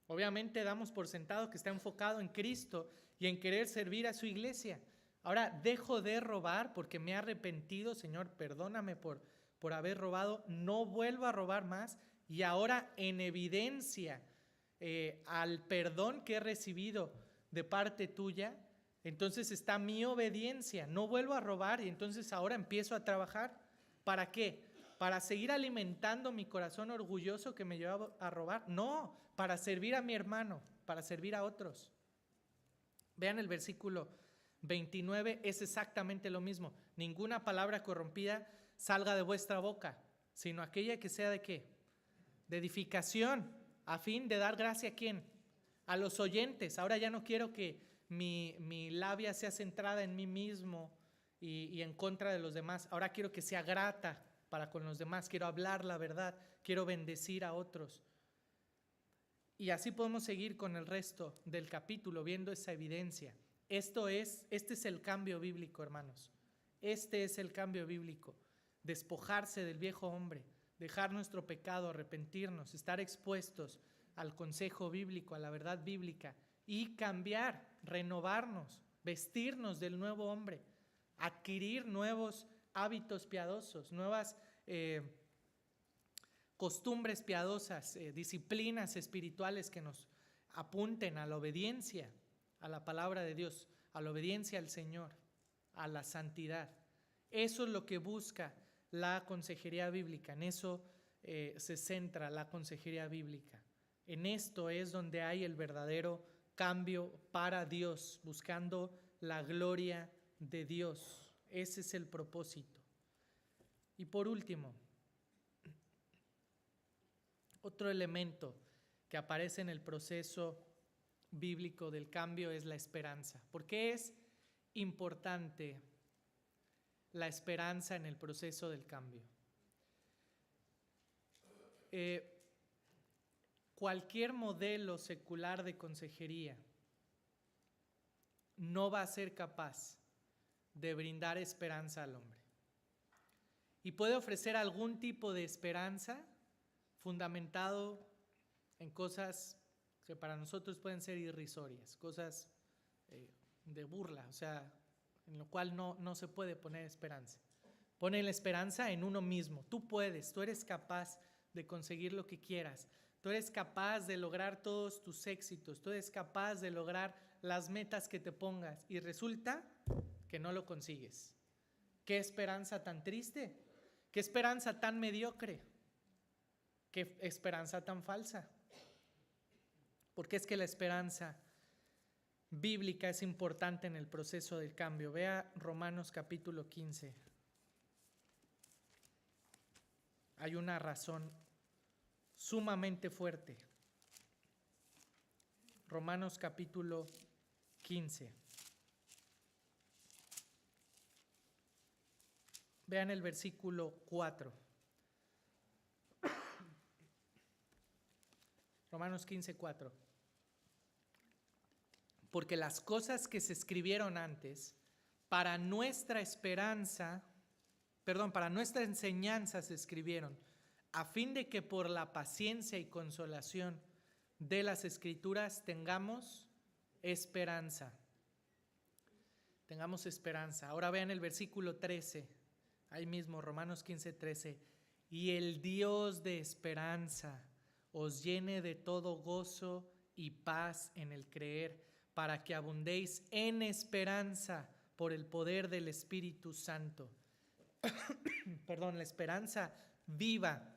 Obviamente damos por sentado que está enfocado en Cristo y en querer servir a su iglesia. Ahora dejo de robar porque me he arrepentido, Señor, perdóname por haber robado, no vuelvo a robar más, y ahora en evidencia al perdón que he recibido de parte tuya, entonces está mi obediencia, no vuelvo a robar y entonces ahora empiezo a trabajar. ¿Para qué? ¿Para seguir alimentando mi corazón orgulloso que me lleva a robar? No, para servir a mi hermano, para servir a otros. Vean el versículo 29, es exactamente lo mismo. Ninguna palabra corrompida salga de vuestra boca, sino aquella que sea ¿de qué? De edificación, a fin de dar gracia ¿a quién? A los oyentes. Ahora ya no quiero que mi labia sea centrada en mí mismo y en contra de los demás. Ahora quiero que sea grata para con los demás. Quiero hablar la verdad. Quiero bendecir a otros. Y así podemos seguir con el resto del capítulo viendo esa evidencia. Este es el cambio bíblico, hermanos. Este es el cambio bíblico. Despojarse del viejo hombre, dejar nuestro pecado, arrepentirnos, estar expuestos al consejo bíblico, a la verdad bíblica y cambiar, renovarnos, vestirnos del nuevo hombre, adquirir nuevos hábitos piadosos, nuevas costumbres piadosas, disciplinas espirituales que nos apunten a la obediencia a la palabra de Dios, a la obediencia al Señor, a la santidad. Eso es lo que busca la consejería bíblica, en eso se centra la consejería bíblica. En esto es donde hay el verdadero cambio para Dios, buscando la gloria de Dios. Ese es el propósito. Y por último, otro elemento que aparece en el proceso bíblico del cambio es la esperanza. ¿Por qué es importante la esperanza en el proceso del cambio? Cualquier modelo secular de consejería no va a ser capaz de brindar esperanza al hombre. Y puede ofrecer algún tipo de esperanza fundamentado en cosas que para nosotros pueden ser irrisorias, cosas de burla, o sea, en lo cual no se puede poner esperanza. Pone la esperanza en uno mismo. Tú puedes, tú eres capaz de conseguir lo que quieras. Tú eres capaz de lograr todos tus éxitos. Tú eres capaz de lograr las metas que te pongas. Y resulta que no lo consigues. ¿Qué esperanza tan triste? ¿Qué esperanza tan mediocre? ¿Qué esperanza tan falsa? Porque es que la esperanza bíblica es importante en el proceso del cambio. Vea Romanos capítulo 15. Hay una razón sumamente fuerte. Romanos capítulo 15. Vean el versículo 4. Romanos 15, 4. Porque las cosas que se escribieron antes, para nuestra esperanza, para nuestra enseñanza se escribieron, a fin de que por la paciencia y consolación de las Escrituras tengamos esperanza. Tengamos esperanza. Ahora vean el versículo 13, ahí mismo, Romanos 15, 13. Y el Dios de esperanza os llene de todo gozo y paz en el creer, para que abundéis en esperanza por el poder del Espíritu Santo. La esperanza viva.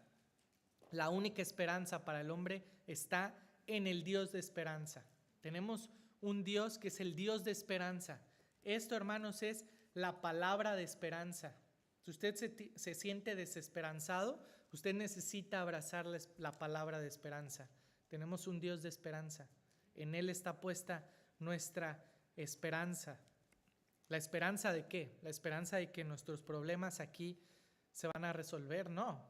La única esperanza para el hombre está en el Dios de esperanza. Tenemos un Dios que es el Dios de esperanza. Esto, hermanos, es la palabra de esperanza. Si usted se siente desesperanzado, usted necesita abrazar la palabra de esperanza. Tenemos un Dios de esperanza. En Él está puesta nuestra esperanza. ¿La esperanza de qué? ¿La esperanza de que nuestros problemas aquí se van a resolver? No.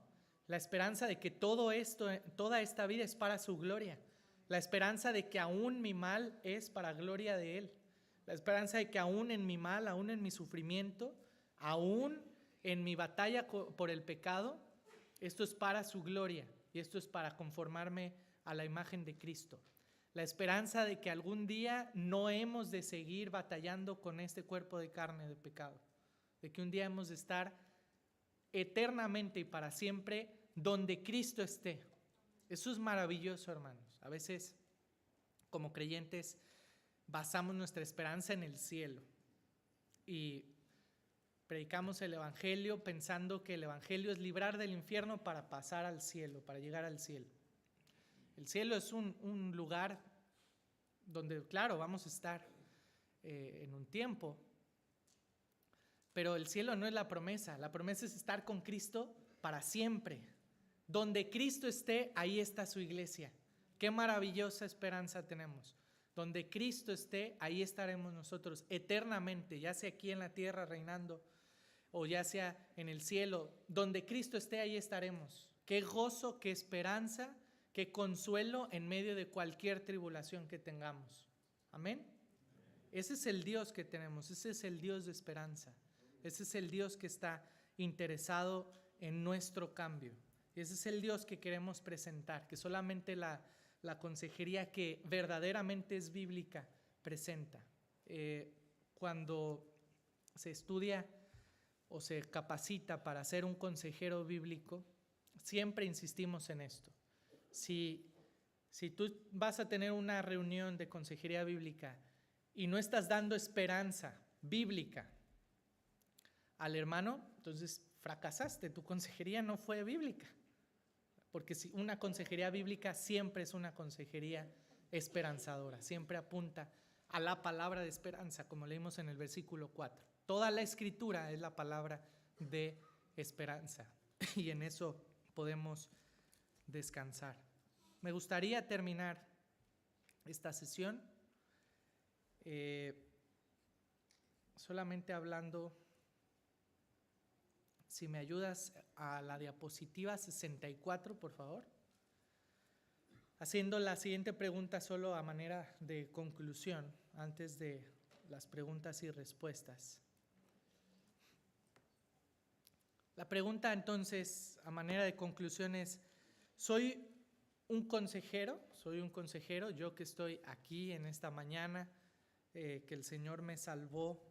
La esperanza de que todo esto, toda esta vida es para su gloria. La esperanza de que aún mi mal es para gloria de Él. La esperanza de que aún en mi mal, aún en mi sufrimiento, aún en mi batalla por el pecado, esto es para su gloria y esto es para conformarme a la imagen de Cristo. La esperanza de que algún día no hemos de seguir batallando con este cuerpo de carne de pecado, de que un día hemos de estar eternamente y para siempre donde Cristo esté. Eso es maravilloso, hermanos. A veces, como creyentes, basamos nuestra esperanza en el cielo y predicamos el Evangelio pensando que el Evangelio es librar del infierno para pasar al cielo, para llegar al cielo. El cielo es un lugar donde, claro, vamos a estar en un tiempo, pero el cielo no es la promesa es estar con Cristo para siempre. Donde Cristo esté, ahí está su iglesia. Qué maravillosa esperanza tenemos. Donde Cristo esté, ahí estaremos nosotros eternamente, ya sea aquí en la tierra reinando o ya sea en el cielo. Donde Cristo esté, ahí estaremos. Qué gozo, qué esperanza, qué consuelo en medio de cualquier tribulación que tengamos. Amén. Ese es el Dios que tenemos, ese es el Dios de esperanza. Ese es el Dios que está interesado en nuestro cambio. Ese es el Dios que queremos presentar, que solamente la consejería que verdaderamente es bíblica presenta. Cuando se estudia o se capacita para ser un consejero bíblico, siempre insistimos en esto. Si tú vas a tener una reunión de consejería bíblica y no estás dando esperanza bíblica al hermano, entonces fracasaste, tu consejería no fue bíblica. Porque si una consejería bíblica siempre es una consejería esperanzadora, siempre apunta a la palabra de esperanza, como leímos en el versículo 4. Toda la escritura es la palabra de esperanza y en eso podemos descansar. Me gustaría terminar esta sesión solamente hablando, si me ayudas a la diapositiva 64, por favor. Haciendo la siguiente pregunta solo a manera de conclusión, antes de las preguntas y respuestas. La pregunta entonces, a manera de conclusión es, ¿soy un consejero? ¿Soy un consejero? Yo que estoy aquí en esta mañana, que el Señor me salvó.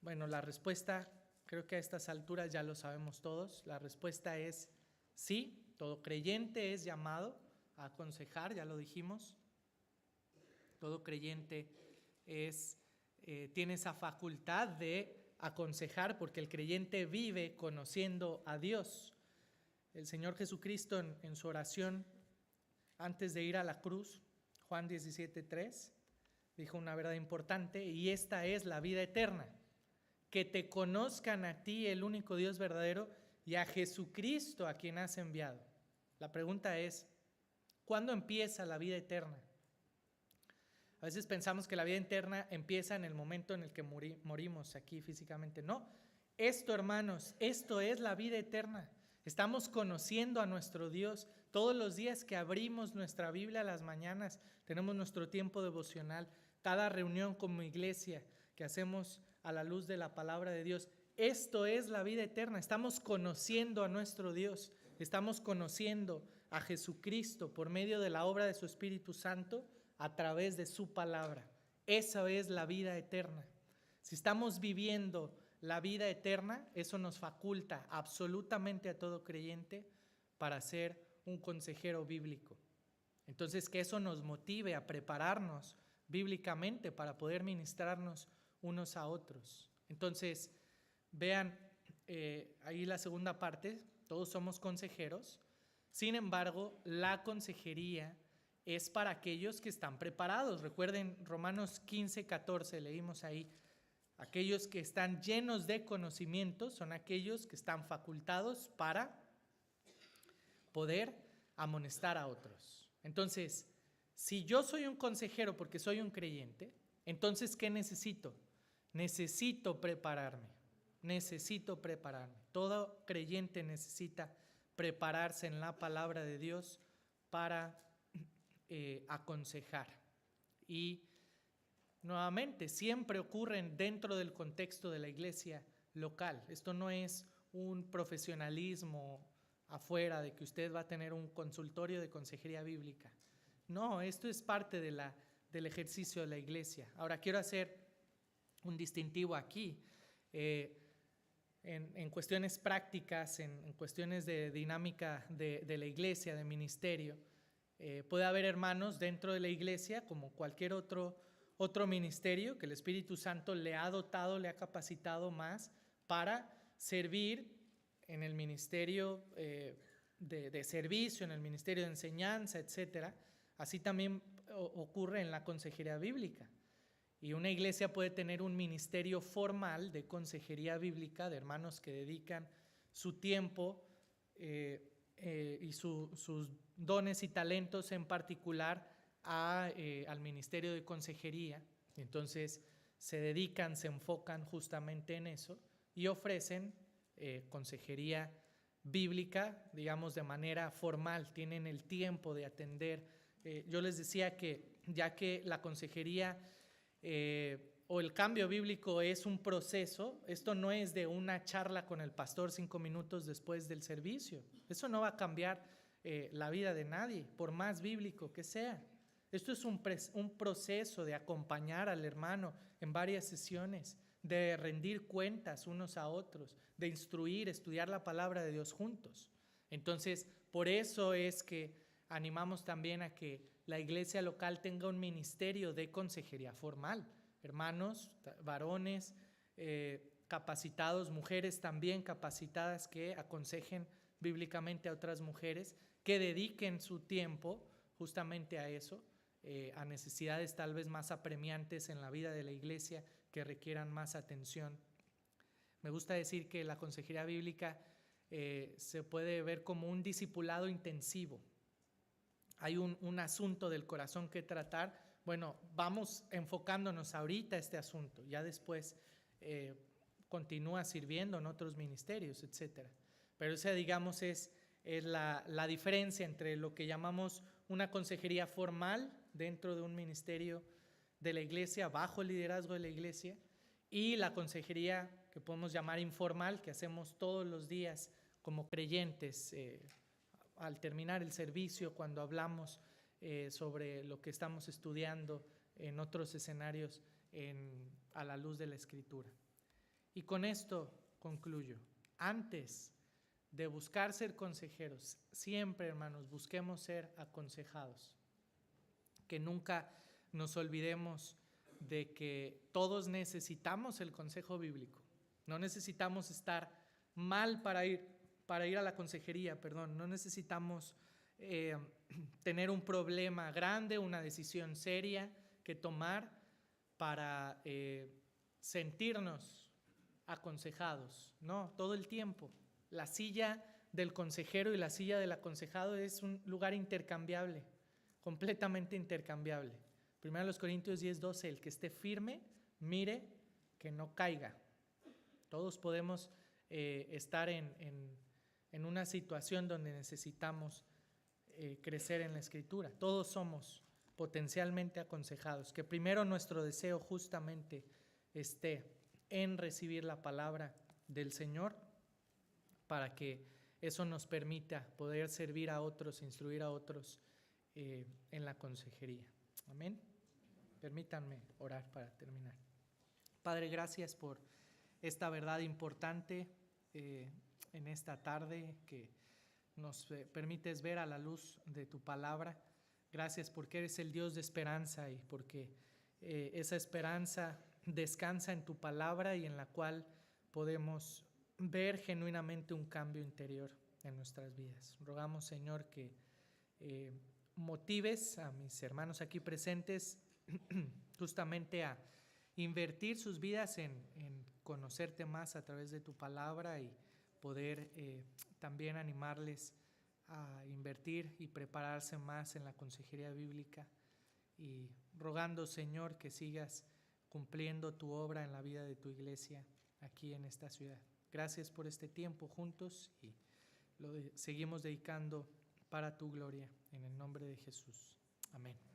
Bueno, la respuesta, creo que a estas alturas ya lo sabemos todos. La respuesta es sí, todo creyente es llamado a aconsejar, ya lo dijimos. Todo creyente tiene esa facultad de aconsejar porque el creyente vive conociendo a Dios. El Señor Jesucristo en su oración antes de ir a la cruz, Juan 17:3, dijo una verdad importante, y esta es la vida eterna, que te conozcan a ti, el único Dios verdadero, y a Jesucristo a quien has enviado. La pregunta es, ¿cuándo empieza la vida eterna? A veces pensamos que la vida eterna empieza en el momento en el que morimos aquí físicamente. No, esto, hermanos, esto es la vida eterna. Estamos conociendo a nuestro Dios. Todos los días que abrimos nuestra Biblia a las mañanas, tenemos nuestro tiempo devocional, cada reunión como iglesia que hacemos a la luz de la palabra de Dios. Esto es la vida eterna. Estamos conociendo a nuestro Dios. Estamos conociendo a Jesucristo por medio de la obra de su Espíritu Santo a través de su palabra. Esa es la vida eterna. Si estamos viviendo la vida eterna, eso nos faculta absolutamente a todo creyente para ser un consejero bíblico. Entonces, que eso nos motive a prepararnos bíblicamente para poder ministrarnos unos a otros. Entonces, vean, ahí la segunda parte, todos somos consejeros. Sin embargo, la consejería es para aquellos que están preparados. Recuerden, Romanos 15:14, leímos ahí, aquellos que están llenos de conocimiento son aquellos que están facultados para poder amonestar a otros. Entonces, si yo soy un consejero porque soy un creyente, entonces, ¿qué necesito? Necesito prepararme. Todo creyente necesita prepararse en la palabra de Dios para aconsejar. Y nuevamente, siempre ocurren dentro del contexto de la iglesia local. Esto no es un profesionalismo afuera de que usted va a tener un consultorio de consejería bíblica. No, esto es parte del ejercicio de la iglesia. Ahora, quiero hacer un distintivo aquí. En cuestiones prácticas, en cuestiones de dinámica de la iglesia, de ministerio, puede haber hermanos dentro de la iglesia, como cualquier otro ministerio, que el Espíritu Santo le ha dotado, le ha capacitado más para servir en el ministerio de servicio, en el ministerio de enseñanza, etcétera. Así también ocurre en la consejería bíblica. Y una iglesia puede tener un ministerio formal de consejería bíblica, de hermanos que dedican su tiempo y sus dones y talentos en particular al ministerio de consejería. Entonces se dedican, se enfocan justamente en eso y ofrecen consejería bíblica, digamos, de manera formal. Tienen el tiempo de atender. Yo les decía que ya que la consejería o el cambio bíblico es un proceso, esto no es de una charla con el pastor 5 minutos después del servicio. Eso no va a cambiar la vida de nadie, por más bíblico que sea. Esto es un proceso de acompañar al hermano en varias sesiones, de rendir cuentas unos a otros, de instruir, estudiar la palabra de Dios juntos. Entonces, por eso es que animamos también a que la iglesia local tenga un ministerio de consejería formal. Hermanos, varones capacitados, mujeres también capacitadas que aconsejen bíblicamente a otras mujeres, que dediquen su tiempo justamente a eso, a necesidades tal vez más apremiantes en la vida de la iglesia que requieran más atención. Me gusta decir que la consejería bíblica se puede ver como un discipulado intensivo. Hay un asunto del corazón que tratar. Bueno, vamos enfocándonos ahorita a este asunto, ya después continúa sirviendo en otros ministerios, etc. Pero esa, digamos, es la diferencia entre lo que llamamos una consejería formal dentro de un ministerio de la iglesia, bajo el liderazgo de la iglesia, y la consejería que podemos llamar informal, que hacemos todos los días como creyentes, al terminar el servicio, cuando hablamos sobre lo que estamos estudiando en otros escenarios a la luz de la Escritura. Y con esto concluyo. Antes de buscar ser consejeros, siempre, hermanos, busquemos ser aconsejados. Que nunca nos olvidemos de que todos necesitamos el consejo bíblico. No necesitamos estar mal para ir a la consejería, no necesitamos tener un problema grande, una decisión seria que tomar para sentirnos aconsejados. No, todo el tiempo. La silla del consejero y la silla del aconsejado es un lugar intercambiable, completamente intercambiable. 1 Corintios 10:12, el que esté firme, mire que no caiga. Todos podemos estar en una situación donde necesitamos crecer en la Escritura. Todos somos potencialmente aconsejados. Que primero nuestro deseo justamente esté en recibir la palabra del Señor, para que eso nos permita poder servir a otros, instruir a otros en la consejería. Amén. Permítanme orar para terminar. Padre, gracias por esta verdad importante en esta tarde que nos permites ver a la luz de tu palabra. Gracias porque eres el Dios de esperanza y porque esa esperanza descansa en tu palabra y en la cual podemos ver genuinamente un cambio interior en nuestras vidas. Rogamos, Señor, que motives a mis hermanos aquí presentes justamente a invertir sus vidas en conocerte más a través de tu palabra y poder también animarles a invertir y prepararse más en la consejería bíblica, y rogando, Señor, que sigas cumpliendo tu obra en la vida de tu iglesia aquí en esta ciudad. Gracias por este tiempo juntos y seguimos dedicando para tu gloria, en el nombre de Jesús. Amén.